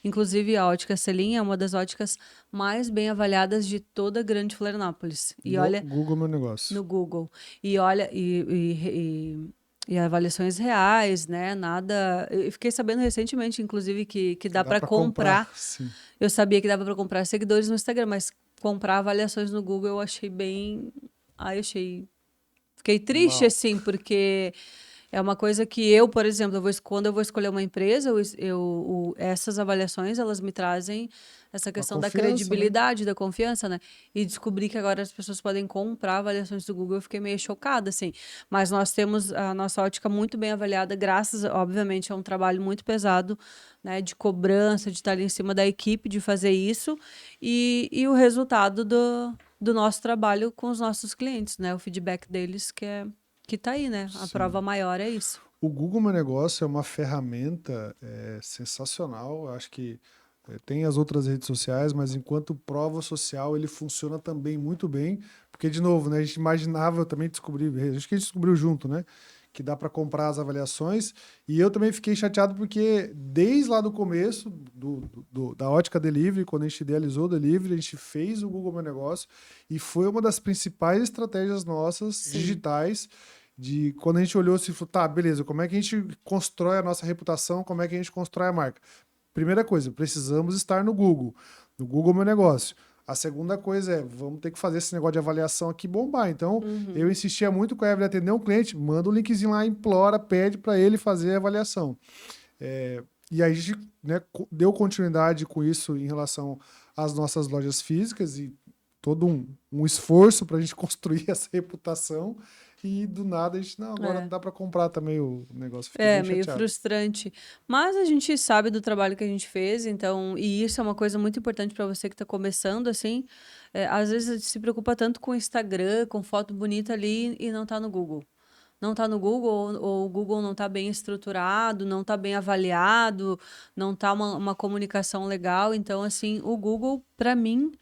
Inclusive, a Ótica Selim é uma das óticas mais bem avaliadas de toda a Grande Florianópolis. E no olha, Google Meu Negócio. no Google. E olha, e avaliações reais, né? Nada. Eu fiquei sabendo recentemente, inclusive, que dá Dá para para comprar, comprar. sim. Eu sabia que dava para comprar seguidores no Instagram, mas comprar avaliações no Google eu achei bem. Ai, achei. Fiquei triste, Mal. assim, porque é uma coisa que eu, por exemplo, quando eu vou escolher uma empresa, essas avaliações, elas me trazem essa Uma questão da confiança, né? credibilidade, da confiança, né? E descobri que agora as pessoas podem comprar avaliações do Google, eu fiquei meio chocada, assim. Mas nós temos a nossa ótica muito bem avaliada, graças, obviamente, a um trabalho muito pesado, né? De cobrança, de estar ali em cima da equipe, de fazer isso. E o resultado do nosso trabalho com os nossos clientes, né? O feedback deles que tá aí, né? A Sim. prova maior é isso. O Google Meu Negócio é uma ferramenta sensacional. Eu acho que tem as outras redes sociais, mas enquanto prova social ele funciona também muito bem, porque de novo, né, a gente imaginava, eu também descobri, acho que a gente descobriu junto, né, que dá para comprar as avaliações, e eu também fiquei chateado porque desde lá do começo da Ótica Delivery, quando a gente idealizou o Delivery, a gente fez o Google Meu Negócio e foi uma das principais estratégias nossas Sim. digitais de quando a gente olhou assim e falou, tá, beleza, como é que a gente constrói a nossa reputação, como é que a gente constrói a marca? Primeira coisa, precisamos estar no Google Meu Negócio. A segunda coisa é, vamos ter que fazer esse negócio de avaliação aqui bombar. Então, eu Uhum. insistia muito com a Evelyn atender um cliente, manda um linkzinho lá, implora, pede para ele fazer a avaliação. E aí a gente, né, deu continuidade com isso em relação às nossas lojas físicas e todo um esforço para a gente construir essa reputação. E do nada a gente, não, agora É. dá para comprar também o negócio. Fiquei É bem meio chateado. frustrante. Mas a gente sabe do trabalho que a gente fez, então, e isso é uma coisa muito importante para você que está começando, assim. Às vezes a gente se preocupa tanto com o Instagram, com foto bonita ali e não tá no Google. Não tá no Google, ou o Google não tá bem estruturado, não tá bem avaliado, não tá uma comunicação legal. Então, assim, o Google, para mim,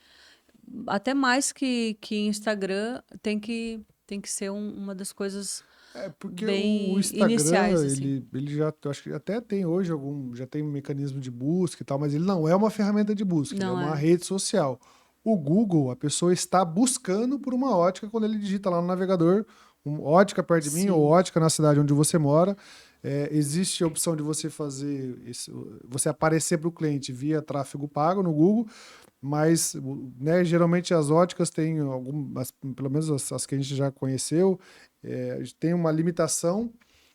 até mais que Instagram, tem que ser uma das coisas É porque o bem Instagram, iniciais, assim. ele já, eu acho que até tem hoje já tem um mecanismo de busca e tal, mas ele não é uma ferramenta de busca, ele é Não uma é. rede social. O Google, a pessoa está buscando por uma ótica quando ele digita lá no navegador, ótica perto de mim ou Sim, ótica na cidade onde você mora. Existe a opção de você fazer isso, você aparecer para o cliente via tráfego pago no Google, mas né, geralmente as óticas têm algumas, pelo menos as que a gente já conheceu, tem uma limitação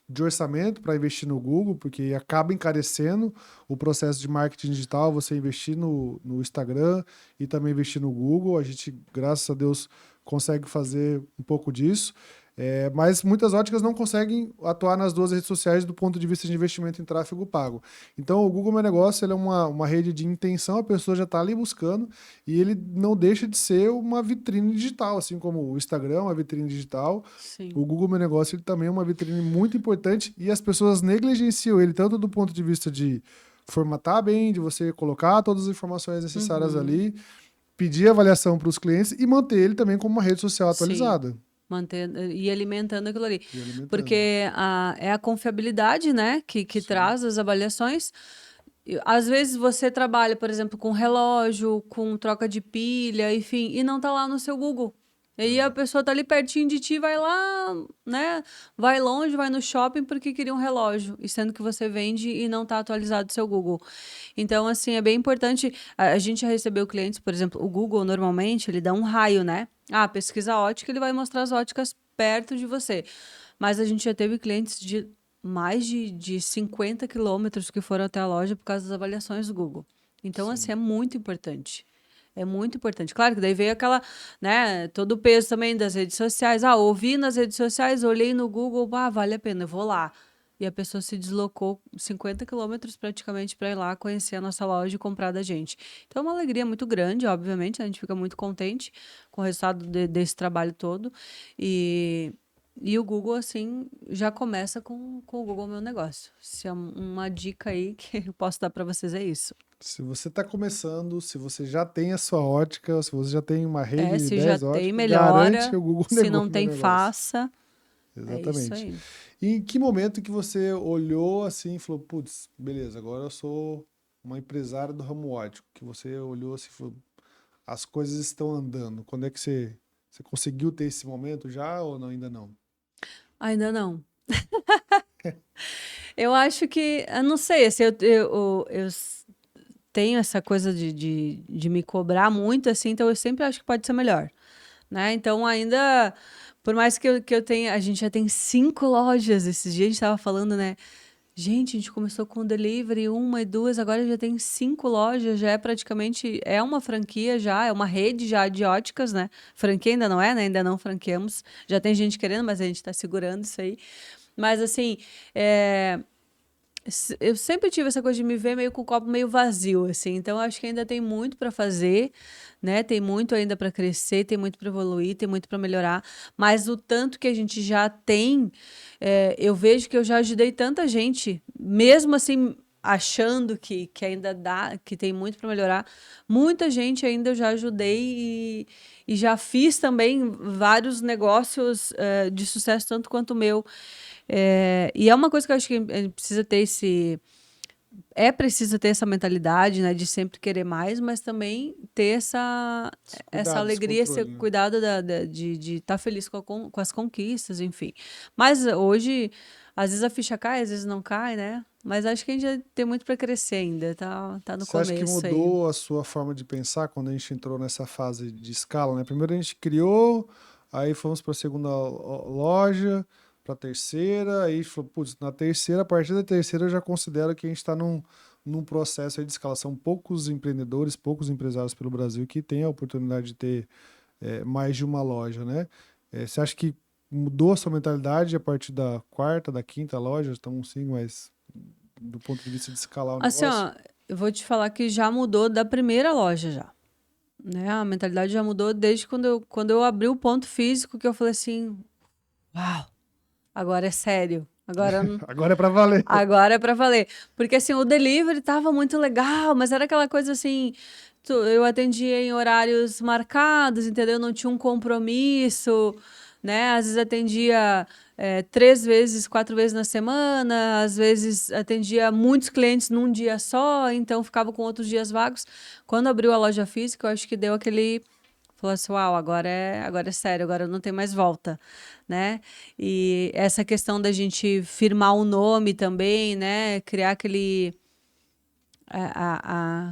de orçamento para investir no Google, porque acaba encarecendo o processo de marketing digital, você investir no Instagram e também investir no Google. A gente, graças a Deus, consegue fazer um pouco disso. Mas muitas óticas não conseguem atuar nas duas redes sociais do ponto de vista de investimento em tráfego pago. Então, o Google Meu Negócio ele é uma rede de intenção, a pessoa já está ali buscando e ele não deixa de ser uma vitrine digital, assim como o Instagram é uma vitrine digital. sim. O Google Meu Negócio ele também é uma vitrine muito importante e as pessoas negligenciam ele tanto do ponto de vista de formatar bem, de você colocar todas as informações necessárias Uhum, ali, pedir avaliação para os clientes e manter ele também como uma rede social sim. atualizada Mantendo e alimentando aquilo ali. e alimentando. Porque é a confiabilidade, né, que Sim. traz as avaliações. Às vezes você trabalha, por exemplo, com relógio, com troca de pilha, enfim, e não tá lá no seu Google. E aí a pessoa tá ali pertinho de ti, vai lá, né? Vai longe, vai no shopping porque queria um relógio, e sendo que você vende e não tá atualizado o seu Google. Então, assim, é bem importante. A gente já recebeu clientes, por exemplo, o Google normalmente ele dá um raio, né? Ah, pesquisa ótica, ele vai mostrar as óticas perto de você. Mas a gente já teve clientes de mais de 50 quilômetros que foram até a loja por causa das avaliações do Google. Então, assim, Sim. é muito importante. É muito importante. Claro que daí veio aquela, né, todo o peso também das redes sociais. Ah, ouvi nas redes sociais, olhei no Google, ah, vale a pena, eu vou lá. E a pessoa se deslocou 50 quilômetros praticamente para ir lá conhecer a nossa loja e comprar da gente. Então, é uma alegria muito grande, obviamente, a gente fica muito contente com o resultado desse trabalho todo. E, e o Google, assim, já começa com o Google Meu Negócio. Se é uma dica aí que eu posso dar para vocês, é isso. Se você está começando, se você já tem a sua ótica, se você já tem uma rede É, de se já 10 tem, óticas, garante melhora. o Google Se não Meu tem, Negócio. faça. É isso Exatamente. aí. E em que momento que você olhou assim e falou, putz, beleza, agora eu sou uma empresária do ramo ótico, que você olhou assim e falou, as coisas estão andando. Quando é que você conseguiu ter esse momento já ou não, ainda não? Ainda não. Eu acho que, eu não sei, assim, tenho essa coisa de me cobrar muito, assim, então eu sempre acho que pode ser melhor, né? Então ainda, por mais que eu tenha, a gente já tem 5 lojas, esses dias a gente tava falando, né? Gente, a gente começou com delivery, uma e duas, agora já tem 5 lojas, já é praticamente, é uma franquia já, é uma rede já de óticas, né? Franquia ainda não é, né? Ainda não franqueamos. Já tem gente querendo, mas a gente tá segurando isso aí. Mas assim, eu sempre tive essa coisa de me ver meio com o copo meio vazio, assim. Então, eu acho que ainda tem muito para fazer, né? Tem muito ainda para crescer, tem muito para evoluir, tem muito para melhorar. Mas o tanto que a gente já tem, eu vejo que eu já ajudei tanta gente, mesmo assim, achando que ainda dá, que tem muito para melhorar. Muita gente ainda eu já ajudei e já fiz também vários negócios, de sucesso, tanto quanto o meu. E é uma coisa que eu acho que a gente precisa ter preciso ter essa mentalidade, né, de sempre querer mais, mas também ter Esse essa cuidado, esse alegria, esse controle, né? cuidado de estar feliz com as conquistas, enfim. Mas hoje, às vezes a ficha cai, às vezes não cai, né? Mas acho que a gente ainda tem muito para crescer ainda, tá no Você acha que começo aí. mudou a sua forma de pensar quando a gente entrou nessa fase de escala, né? Primeiro a gente criou, aí fomos para a segunda loja, para a terceira, aí falou, putz, na terceira, a partir da terceira eu já considero que a gente está num processo aí de escala. São poucos empreendedores, poucos empresários pelo Brasil que têm a oportunidade de ter mais de uma loja, né? Você acha que mudou a sua mentalidade a partir da quarta, da quinta loja? Então, sim, mas do ponto de vista de escalar o Assim, negócio? ó, eu vou te falar que já mudou da primeira loja já. Né? A mentalidade já mudou desde quando eu abri o ponto físico, que eu falei assim, uau, agora é sério. Agora é para valer. Agora é pra valer. Porque assim, o delivery tava muito legal, mas era aquela coisa assim, eu atendia em horários marcados, entendeu? Não tinha um compromisso, né? Às vezes atendia 3 vezes, 4 vezes na semana, às vezes atendia muitos clientes num dia só, então ficava com outros dias vagos. Quando abriu a loja física, eu acho que deu aquele. Falou assim, uau, agora é sério, agora não tem mais volta, né? E essa questão da gente firmar o nome também, né? Criar aquele,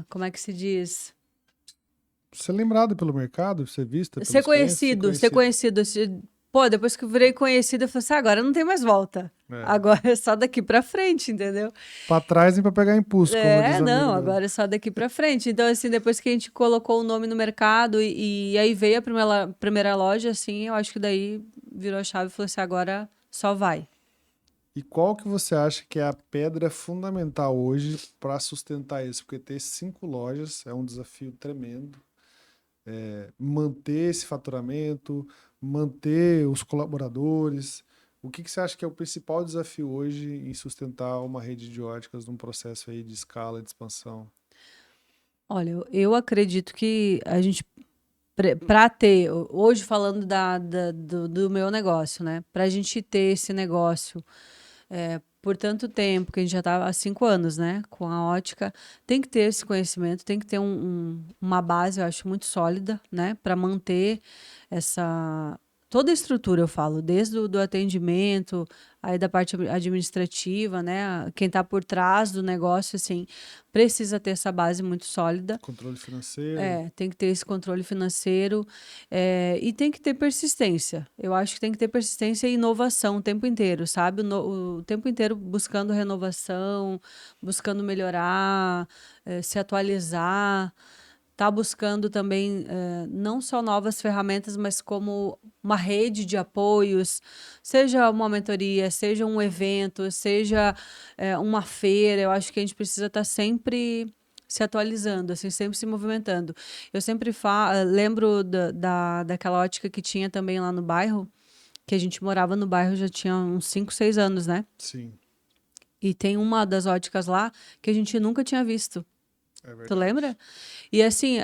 como é que se diz? Ser lembrado pelo mercado, ser vista Ser pelos clientes, ser conhecido, ser conhecido. conhecido. Pô, depois que eu virei conhecida, eu falei assim, agora não tem mais volta. É. Agora é só daqui pra frente, entendeu? Para trás nem para pegar impulso, como diz o Não, amigo meu. agora é só daqui pra frente. Então, assim, depois que a gente colocou o nome no mercado e aí veio a primeira loja, assim, eu acho que daí virou a chave e falou assim, agora só vai. E qual que você acha que é a pedra fundamental hoje para sustentar isso? Porque ter 5 lojas é um desafio tremendo. Manter esse faturamento, manter os colaboradores. O que que você acha que é o principal desafio hoje em sustentar uma rede de óticas num processo aí de escala, de expansão? Olha, eu acredito que a gente, para ter, hoje falando do meu negócio, né? Para a gente ter esse negócio por tanto tempo, que a gente já está há 5 anos, né, com a ótica, tem que ter esse conhecimento, tem que ter uma base, eu acho, muito sólida, né, para manter essa toda a estrutura, eu falo, desde o do atendimento, aí da parte administrativa, né, quem está por trás do negócio, assim, precisa ter essa base muito sólida. Controle financeiro. Tem que ter esse controle financeiro, e tem que ter persistência. Eu acho que tem que ter persistência e inovação o tempo inteiro, sabe? O tempo inteiro buscando renovação, buscando melhorar, se atualizar. Tá buscando também, não só novas ferramentas, mas como uma rede de apoios, seja uma mentoria, seja um evento, seja, uma feira. Eu acho que a gente precisa estar sempre se atualizando, assim, sempre se movimentando. Eu sempre lembro daquela ótica que tinha também lá no bairro, que a gente morava no bairro já tinha uns 5, 6 anos, né? Sim, E tem uma das óticas lá que a gente nunca tinha visto. é Tu verdade. lembra? E assim,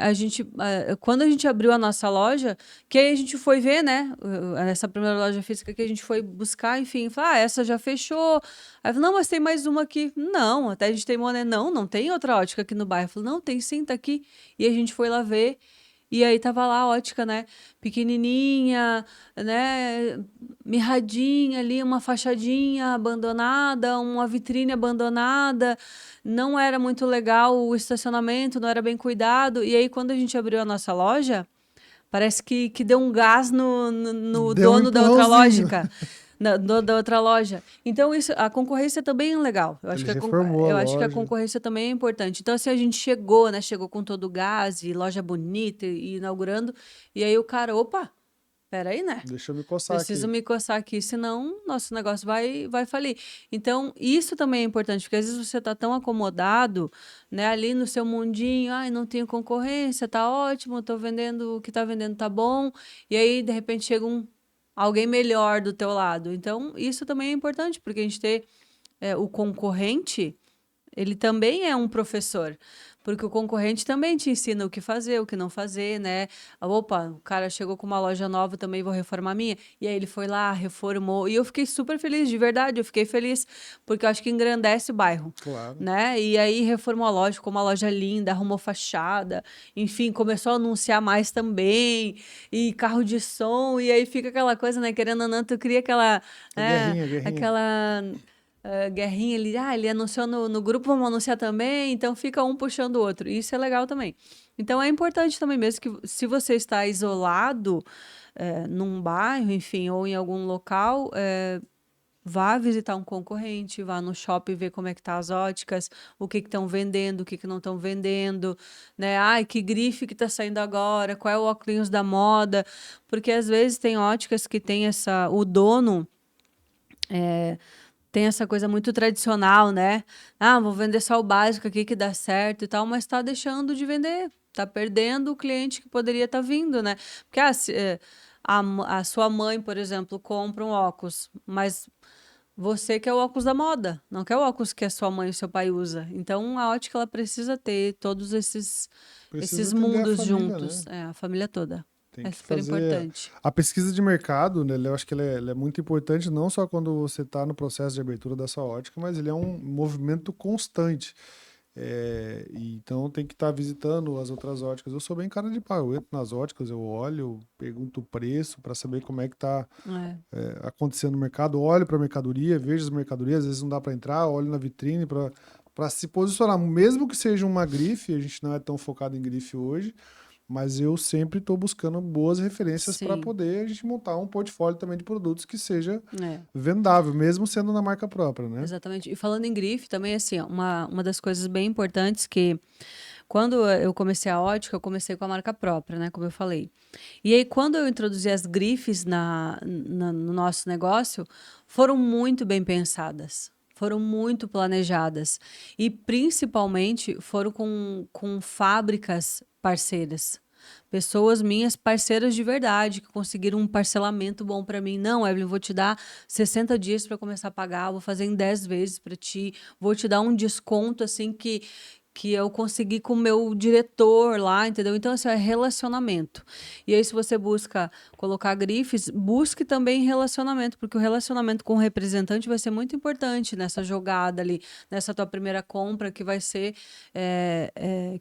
quando a gente abriu a nossa loja, que aí a gente foi ver, né? Essa primeira loja física que a gente foi buscar, enfim, falar, essa já fechou. Aí eu falei, não, mas tem mais uma aqui. Não, até a gente tem né? Não tem outra ótica aqui no bairro. Eu falei, não, tem sim, tá aqui. E a gente foi lá ver. E aí tava lá a ótica, né? Pequenininha, né? Mirradinha ali, uma fachadinha abandonada, uma vitrine abandonada. Não era muito legal o estacionamento, não era bem cuidado. E aí, quando a gente abriu a nossa loja, parece que deu um gás no Deu um dono da outra empurrãozinho. lógica. Da outra loja. Então, isso, a concorrência também é legal. Eu acho Ele que reformou a eu acho que a loja. concorrência também é importante. Então, assim, a gente chegou, né? Chegou com todo o gás e loja bonita e inaugurando. E aí o cara, opa, peraí, né? Deixa eu me coçar Preciso aqui. me coçar aqui, senão nosso negócio vai falir. Então, isso também é importante, porque às vezes você está tão acomodado, né, ali no seu mundinho, ai, não tenho concorrência, tá ótimo, tô vendendo, o que tá vendendo tá bom, e aí, de repente, chega alguém melhor do teu lado. Então, isso também é importante, porque a gente ter o concorrente, ele também é um professor, porque o concorrente também te ensina o que fazer, o que não fazer, né? Opa, o cara chegou com uma loja nova, também vou reformar a minha. E aí ele foi lá, reformou. E eu fiquei super feliz, de verdade, eu fiquei feliz, porque eu acho que engrandece o bairro, Claro. né? E aí reformou a loja, ficou uma loja linda, arrumou fachada, enfim, começou a anunciar mais também, e carro de som, e aí fica aquela coisa, né? Querendo ou não, tu cria aquela, A né? guerrinha, a guerrinha. Aquela guerrinha ali, ele anunciou no grupo, vamos anunciar também, então fica um puxando o outro. Isso é legal também. Então é importante também mesmo que se você está isolado num bairro, enfim, ou em algum local, vá visitar um concorrente, vá no shopping ver como é que tá as óticas, o que estão vendendo, o que não estão vendendo, né? Ai, que grife que tá saindo agora, qual é o óculos da moda, porque às vezes tem óticas que tem o dono tem essa coisa muito tradicional, né? Ah, vou vender só o básico aqui que dá certo e tal, mas está deixando de vender, está perdendo o cliente que poderia estar vindo, né? Porque a sua mãe, por exemplo, compra um óculos, mas você quer o óculos da moda, não quer o óculos que a sua mãe e o seu pai usa. Então, a ótica ela precisa ter todos Precisa esses atender a mundos família, né? juntos, a família toda. Tem É que super fazer importante. a pesquisa de mercado, né? Eu acho que ela é muito importante, não só quando você está no processo de abertura da sua ótica, mas ele é um movimento constante. E então tem que estar visitando as outras óticas. Eu sou bem cara de pau, eu entro nas óticas, eu olho, pergunto o preço para saber como é que está É, acontecendo no mercado, olho para a mercadoria, vejo as mercadorias, às vezes não dá para entrar, olho na vitrine para se posicionar, mesmo que seja uma grife, a gente não é tão focado em grife hoje, mas eu sempre estou buscando boas referências para sim, poder a gente montar um portfólio também de produtos que seja é. vendável, mesmo sendo na marca própria, né? Exatamente. E falando em grife, também, assim, ó, uma das coisas bem importantes que, quando eu comecei a ótica, eu comecei com a marca própria, né? Como eu falei. E aí, quando eu introduzi as grifes no nosso negócio, foram muito bem pensadas. Foram muito planejadas. E, principalmente, foram com fábricas parceiras. Pessoas minhas parceiras de verdade, que conseguiram um parcelamento bom para mim. Não, Evelyn, vou te dar 60 dias para começar a pagar, vou fazer em 10 vezes para ti, vou te dar um desconto assim que eu consegui com o meu diretor lá, entendeu? Então, assim, é relacionamento. E aí, se você busca colocar grifes, busque também relacionamento, porque o relacionamento com o representante vai ser muito importante nessa jogada ali, nessa tua primeira compra, que vai ser,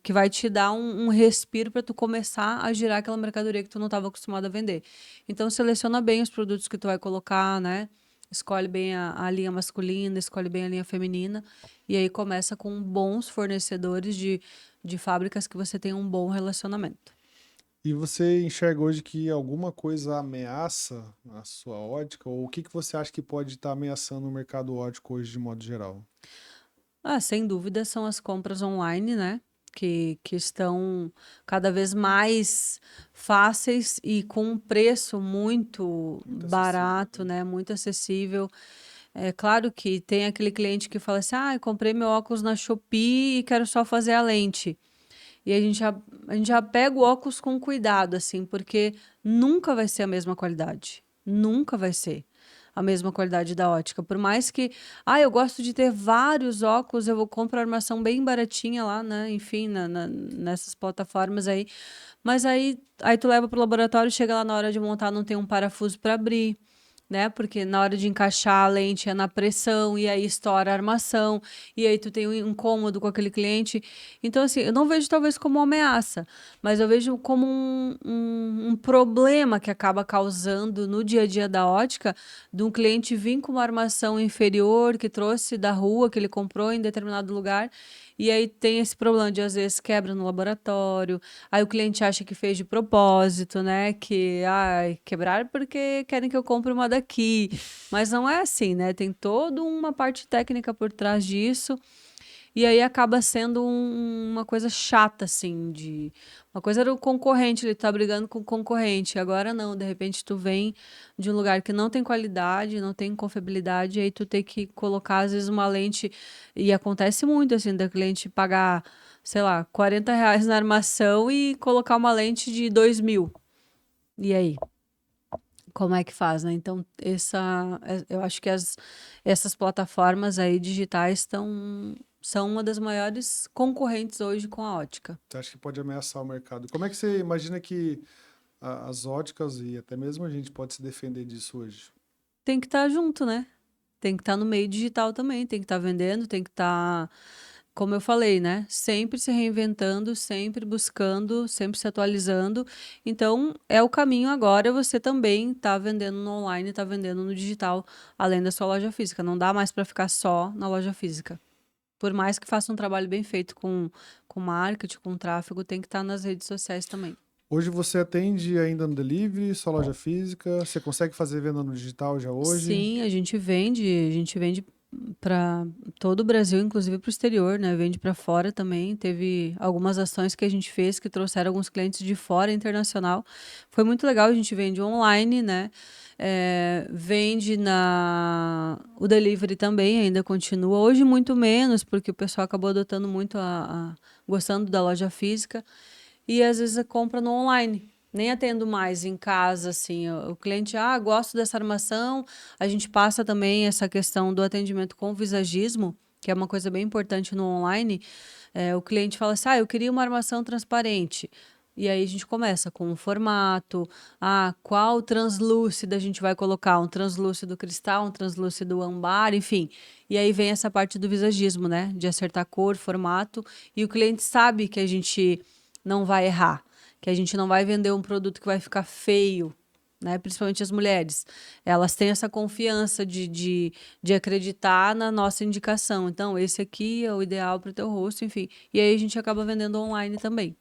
que vai te dar um respiro para tu começar a girar aquela mercadoria que tu não estava acostumado a vender. Então, seleciona bem os produtos que tu vai colocar, né? Escolhe bem a linha masculina, escolhe bem a linha feminina. E aí começa com bons fornecedores de fábricas que você tem um bom relacionamento. E você enxerga hoje que alguma coisa ameaça a sua ótica? Ou o que que você acha que pode estar ameaçando o mercado ótico hoje de modo geral? Ah, sem dúvida são as compras online, né? Que estão cada vez mais fáceis e com um preço muito Muito acessível, barato, né? né? Muito acessível. É claro que tem aquele cliente que fala assim: ah, eu comprei meu óculos na Shopee e quero só fazer a lente. E a gente já pega o óculos com cuidado, assim, porque nunca vai ser a mesma qualidade. Nunca vai ser a mesma qualidade da ótica. Por mais que, ah, eu gosto de ter vários óculos, eu vou comprar armação bem baratinha lá, né? Enfim, nessas plataformas aí. Mas aí tu leva pro laboratório, chega lá na hora de montar, não tem um parafuso para abrir, né? Porque na hora de encaixar a lente é na pressão e aí estoura a armação e aí tu tem um incômodo com aquele cliente. Então, assim, eu não vejo talvez como uma ameaça, mas eu vejo como um problema que acaba causando no dia a dia da ótica de um cliente vir com uma armação inferior que trouxe da rua, que ele comprou em determinado lugar. E aí tem esse problema de às vezes quebra no laboratório, aí o cliente acha que fez de propósito, né? Que, ai, quebrar porque querem que eu compre uma daqui. Mas não é assim, né? Tem toda uma parte técnica por trás disso. E aí acaba sendo uma coisa chata, assim, de... Uma coisa era o concorrente, ele tá brigando com o concorrente. Agora não, de repente tu vem de um lugar que não tem qualidade, não tem confiabilidade, e aí tu tem que colocar, às vezes, uma lente... E acontece muito, assim, da cliente pagar, sei lá, R$ 40 na armação e colocar uma lente de 2.000. E aí? Como é que faz, né? Então, eu acho que essas plataformas aí digitais são uma das maiores concorrentes hoje com a ótica. Você acha que pode ameaçar o mercado? Como é que você imagina que as óticas e até mesmo a gente pode se defender disso hoje? Tem que estar junto, né? Tem que estar no meio digital também, tem que estar vendendo, tem que estar, como eu falei, né? Sempre se reinventando, sempre buscando, sempre se atualizando. Então, é o caminho agora você também tá vendendo no online, tá vendendo no digital, além da sua loja física. Não dá mais para ficar só na loja física. Por mais que faça um trabalho bem feito com marketing, com tráfego, tem que estar nas redes sociais também. Hoje você atende ainda no delivery, só loja física? Você consegue fazer venda no digital já hoje? Sim, a gente vende para todo o Brasil, inclusive para o exterior, né? Vende para fora também. Teve algumas ações que a gente fez que trouxeram alguns clientes de fora, internacional. Foi muito legal, a gente vende online, né? Vende o delivery também ainda continua. Hoje muito menos, porque o pessoal acabou adotando muito gostando da loja física. E às vezes compra no online. Nem atendo mais em casa, assim. O cliente, gosto dessa armação. A gente passa também essa questão do atendimento com visagismo, que é uma coisa bem importante no online. O cliente fala assim, eu queria uma armação transparente. E aí a gente começa com o formato, qual translúcido a gente vai colocar, um translúcido cristal, um translúcido âmbar, enfim. E aí vem essa parte do visagismo, né? De acertar cor, formato. E o cliente sabe que a gente não vai errar, que a gente não vai vender um produto que vai ficar feio, né? Principalmente as mulheres. Elas têm essa confiança de acreditar na nossa indicação. Então, esse aqui é o ideal para o teu rosto, enfim. E aí a gente acaba vendendo online também.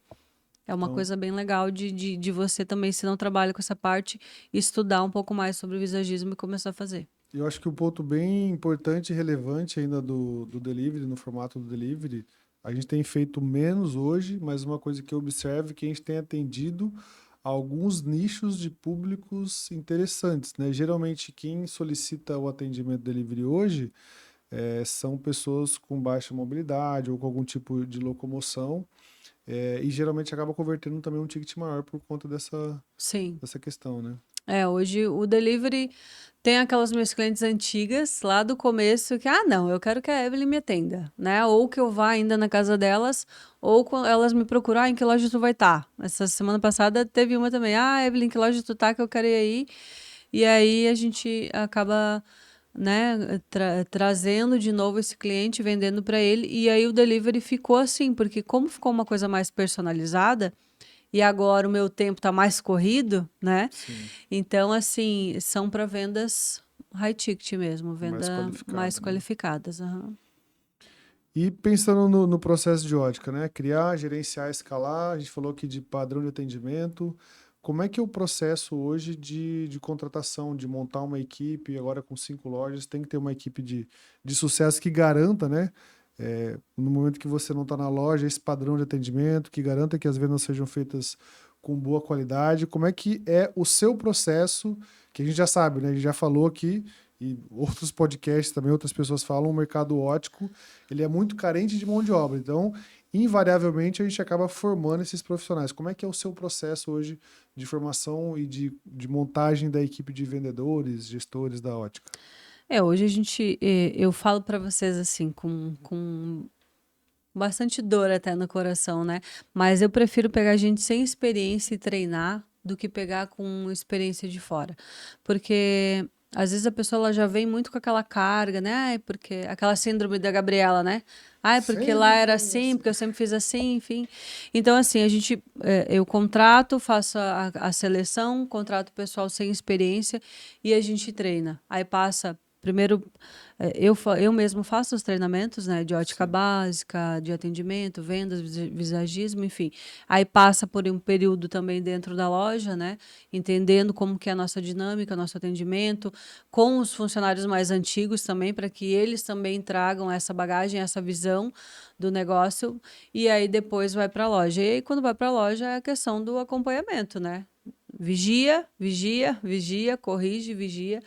É uma Então, coisa bem legal de você também, se não trabalha com essa parte, estudar um pouco mais sobre o visagismo e começar a fazer. eu acho que um ponto bem importante e relevante ainda do delivery, no formato do delivery, a gente tem feito menos hoje, mas uma coisa que eu observo é que a gente tem atendido alguns nichos de públicos interessantes, né? Geralmente quem solicita o atendimento delivery hoje são pessoas com baixa mobilidade ou com algum tipo de locomoção, e geralmente acaba convertendo também um ticket maior por conta Sim. dessa questão, né? Hoje o delivery tem aquelas minhas clientes antigas lá do começo que, não, eu quero que a Evelyn me atenda, né? Ou que eu vá ainda na casa delas, ou quando elas me procuram, em que loja tu vai estar? Essa semana passada teve uma também, Evelyn, em que loja tu tá que eu quero ir aí? E aí a gente acaba, né, trazendo de novo esse cliente, vendendo para ele, e aí o delivery ficou assim, porque como ficou uma coisa mais personalizada, e agora o meu tempo tá mais corrido, né? Sim, Então, assim, são para vendas high ticket mesmo, mais venda mais qualificado, né? qualificadas. Aham. E pensando no processo de ótica, né? Criar, gerenciar, escalar, a gente falou aqui de padrão de atendimento. Como é que é o processo hoje de contratação, de montar uma equipe, agora com 5 lojas, tem que ter uma equipe de sucesso que garanta, né? No momento que você não está na loja, esse padrão de atendimento, que garanta que as vendas sejam feitas com boa qualidade. Como é que é o seu processo, que a gente já sabe, né? A gente já falou aqui, e outros podcasts também, outras pessoas falam, o mercado ótico ele é muito carente de mão de obra. Então, invariavelmente, a gente acaba formando esses profissionais. Como é que é o seu processo hoje de formação e de montagem da equipe de vendedores, gestores da ótica? Hoje a gente, eu falo para vocês assim, com bastante dor até no coração, né? Mas eu prefiro pegar gente sem experiência e treinar do que pegar com experiência de fora. Porque às vezes a pessoa ela já vem muito com aquela carga, né? Porque aquela síndrome da Gabriela, né? Porque lá Sempre era foi assim, assim. porque eu sempre fiz assim, enfim. Então, assim, eu contrato, faço a seleção, contrato o pessoal sem experiência e a gente treina. Aí passa. Primeiro, eu mesmo faço os treinamentos, né, de ótica Sim. básica, de atendimento, vendas, visagismo, enfim. Aí passa por um período também dentro da loja, né, entendendo como que é a nossa dinâmica, nosso atendimento, com os funcionários mais antigos também, para que eles também tragam essa bagagem, essa visão do negócio, e aí depois vai para a loja. E aí, quando vai para a loja, é a questão do acompanhamento, né? Vigia, vigia, vigia, corrige, vigia,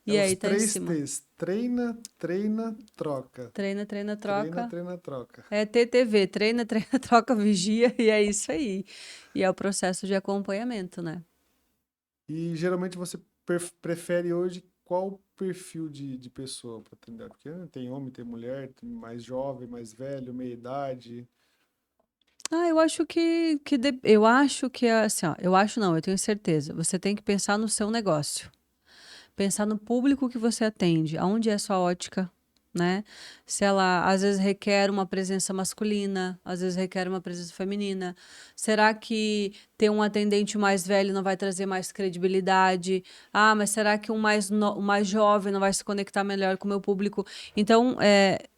É e os aí tá em três cima. T's. Treina, treina, troca. Treina, treina, Treina, troca. treina, troca. É TTV, treina, treina, troca, vigia, e é isso aí. E é o processo de acompanhamento, né? E geralmente você prefere hoje qual perfil de pessoa para atender? Porque tem homem, tem mulher, tem mais jovem, mais velho, meia idade. Eu acho eu acho que assim, ó, eu acho não, eu tenho certeza. Você tem que pensar no seu negócio. Pensar no público que você atende, aonde é a sua ótica, né? Se ela às vezes requer uma presença masculina, às vezes requer uma presença feminina. Será que ter um atendente mais velho não vai trazer mais credibilidade? Mas será que um mais jovem não vai se conectar melhor com o meu público? Então,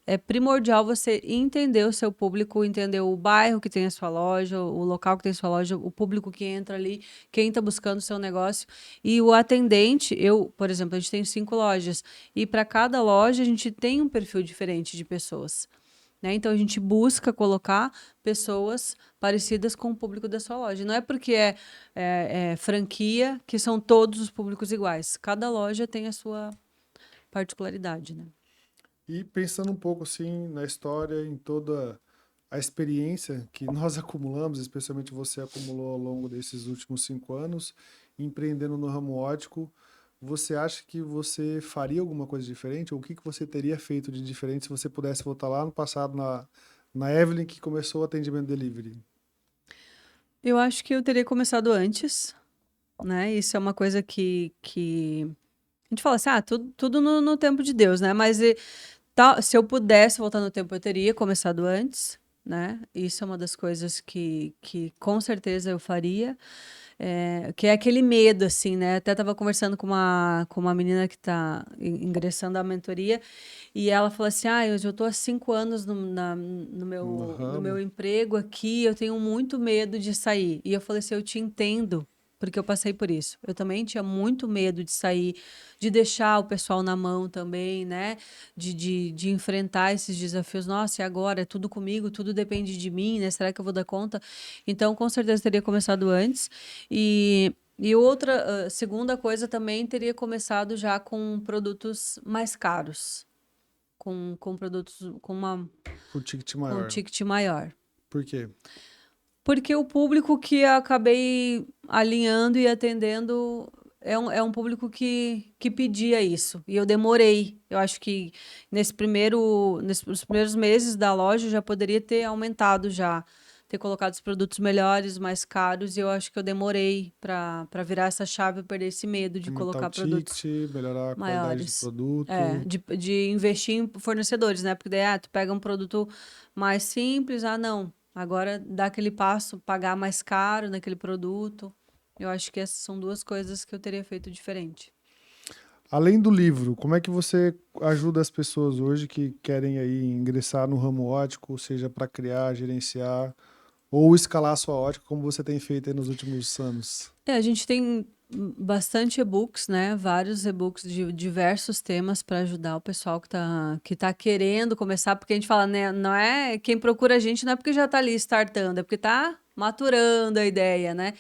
é primordial você entender o seu público, entender o bairro que tem a sua loja, o local que tem a sua loja, o público que entra ali, quem está buscando o seu negócio. E o atendente, por exemplo, a gente tem 5 lojas, e para cada loja a gente tem um perfil diferente de pessoas. Né? Então a gente busca colocar pessoas parecidas com o público da sua loja. Não é porque é franquia que são todos os públicos iguais. Cada loja tem a sua particularidade, né? E pensando um pouco assim na história, em toda a experiência que nós acumulamos, especialmente você acumulou ao longo desses últimos 5 anos, empreendendo no ramo ótico, você acha que você faria alguma coisa diferente? Ou o que que você teria feito de diferente se você pudesse voltar lá no passado na Evelyn que começou o atendimento delivery? Eu acho que eu teria começado antes, né? Isso é uma coisa que a gente fala assim, tudo no tempo de Deus, né? Mas se eu pudesse voltar no tempo, eu teria começado antes, né? Isso é uma das coisas que com certeza eu faria. Que é aquele medo, assim, né? Até estava conversando com uma menina que está ingressando à mentoria, e ela falou assim: eu já estou há 5 anos no No meu ramo? emprego aqui, eu tenho muito medo de sair. E eu falei assim: eu te entendo, porque eu passei por isso. Eu também tinha muito medo de sair, de deixar o pessoal na mão também, né? De enfrentar esses desafios. Nossa, e agora? É tudo comigo, tudo depende de mim, né? Será que eu vou dar conta? Então, com certeza, teria começado antes. E outra, segunda coisa também teria começado já com produtos mais caros, com produtos Com ticket com maior. ticket maior. Por quê? Porque o público que eu acabei alinhando e atendendo é um público que pedia isso. E eu demorei. Eu acho que nesses primeiros meses da loja eu já poderia ter aumentado já. Ter colocado os produtos melhores, mais caros. E eu acho que eu demorei para virar essa chave e perder esse medo de Aumentar o colocar produtos ticket, melhorar a qualidade do maiores. produto. De investir em fornecedores, né? Porque daí, tu pega um produto mais simples, não. Agora dá aquele passo, pagar mais caro naquele produto. Eu acho que essas são duas coisas que eu teria feito diferente. Além do livro, como é que você ajuda as pessoas hoje que querem aí ingressar no ramo ótico, seja para criar, gerenciar ou escalar a sua ótica, como você tem feito aí nos últimos anos? A gente tem bastante e-books, né? Vários e-books de diversos temas para ajudar o pessoal que tá querendo começar, porque a gente fala, né? Não é quem procura a gente, não é porque já está ali startando, é porque está maturando a ideia, né?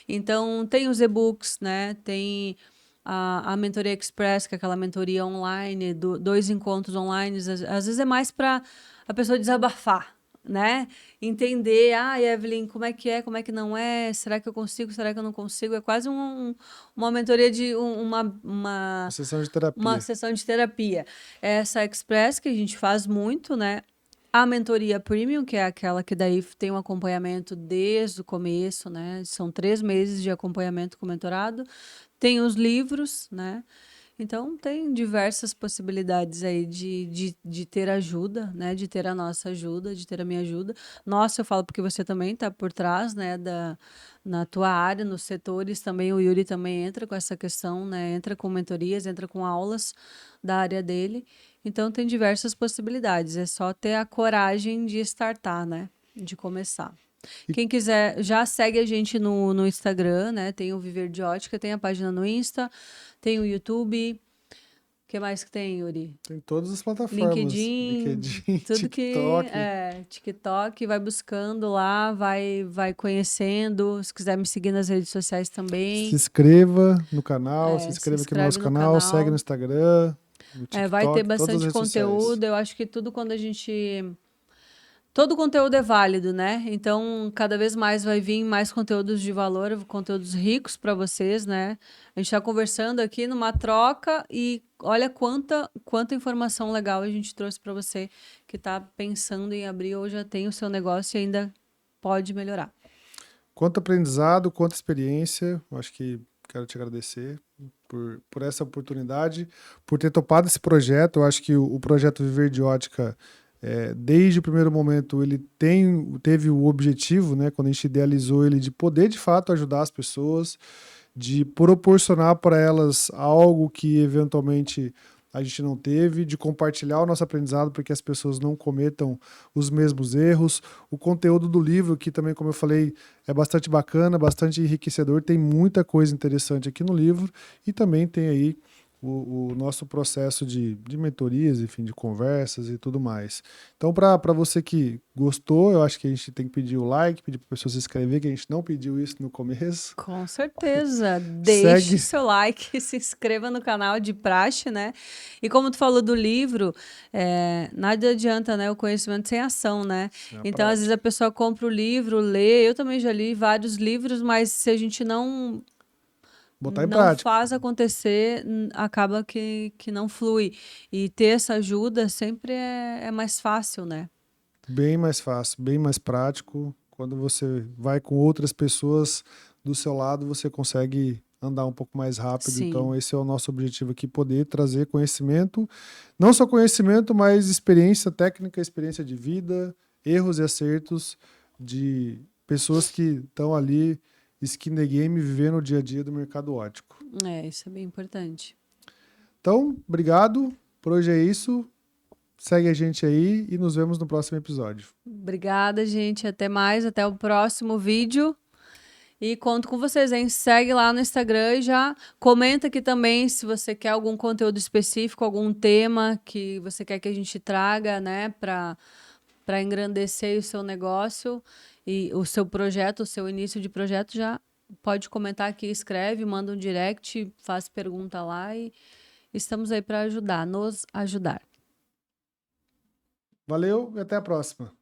Então, tem os e-books, né? Tem a Mentoria Express, que é aquela mentoria online, 2 encontros online, às vezes é mais para a pessoa desabafar, né? Entender, Evelyn, como é que não é? Será que eu consigo? Será que eu não consigo? É quase uma mentoria de Uma sessão de uma terapia. sessão de terapia. Essa Express, que a gente faz muito, né? A mentoria Premium, que é aquela que daí tem um acompanhamento desde o começo, né? São 3 meses de acompanhamento com o mentorado. Tem os livros, né? Então, tem diversas possibilidades aí de ter ajuda, né? De ter a nossa ajuda, de ter a minha ajuda. Nossa, eu falo porque você também está por trás, né? Na tua área, nos setores também. O Yuri também entra com essa questão, né? Entra com mentorias, entra com aulas da área dele. Então, tem diversas possibilidades. É só ter a coragem de startar, né? De começar. E Quem quiser, já segue a gente no Instagram, né? Tem o Viver de Ótica, tem a página no Insta, tem o YouTube. O que mais que tem, Yuri? tem todas as plataformas, LinkedIn, LinkedIn, tudo que TikTok. é TikTok, vai buscando lá, vai conhecendo. Se quiser me seguir nas redes sociais Se também, inscreva no canal, se se inscreva aqui no nosso inscreve no canal, segue no canal. Instagram, no Vai ter TikTok, todas as bastante redes sociais. conteúdo. Eu acho que tudo quando a gente todo conteúdo é válido, né? Então, cada vez mais vai vir mais conteúdos de valor, conteúdos ricos para vocês, né? A gente está conversando aqui numa troca e olha quanta informação legal a gente trouxe para você que está pensando em abrir ou já tem o seu negócio e ainda pode melhorar. Quanto aprendizado, quanto experiência, eu acho que quero te agradecer por essa oportunidade, por ter topado esse projeto. Eu acho que o projeto Viver de Ótica, desde o primeiro momento, ele teve o objetivo, né, quando a gente idealizou ele, de poder de fato ajudar as pessoas, de proporcionar para elas algo que eventualmente a gente não teve, de compartilhar o nosso aprendizado para que as pessoas não cometam os mesmos erros. O conteúdo do livro, que também, como eu falei, é bastante bacana, bastante enriquecedor, tem muita coisa interessante aqui no livro e também tem aí o nosso processo de mentorias, enfim, de conversas e tudo mais. Então, para você que gostou, eu acho que a gente tem que pedir o like, pedir para a pessoa se inscrever, que a gente não pediu isso no começo. Com certeza. Deixe Segue. seu like, se inscreva no canal de praxe, né? E como tu falou do livro, nada adianta, né? O conhecimento sem ação, né? É a Então, às vezes prática. a pessoa compra o livro, lê. Eu também já li vários livros, mas se a gente não Botar em não prática. faz acontecer, acaba que não flui. E ter essa ajuda sempre é mais fácil, né? Bem mais fácil, bem mais prático. Quando você vai com outras pessoas do seu lado, você consegue andar um pouco mais rápido. Então, Sim, esse é o nosso objetivo aqui, poder trazer conhecimento, não só conhecimento, mas experiência técnica, experiência de vida, erros e acertos de pessoas que estão ali, skin the game, vivendo o dia a dia do mercado ótico. isso é bem importante. Então, obrigado. Por hoje é isso. Segue a gente aí e nos vemos no próximo episódio. Obrigada, gente. Até mais. Até o próximo vídeo. E conto com vocês, hein? Segue lá no Instagram e já comenta aqui também se você quer algum conteúdo específico, algum tema que você quer que a gente traga, né? Para engrandecer o seu negócio e o seu projeto, o seu início de projeto, já pode comentar aqui, escreve, manda um direct, faz pergunta lá e estamos aí para ajudar, nos ajudar. Valeu e até a próxima.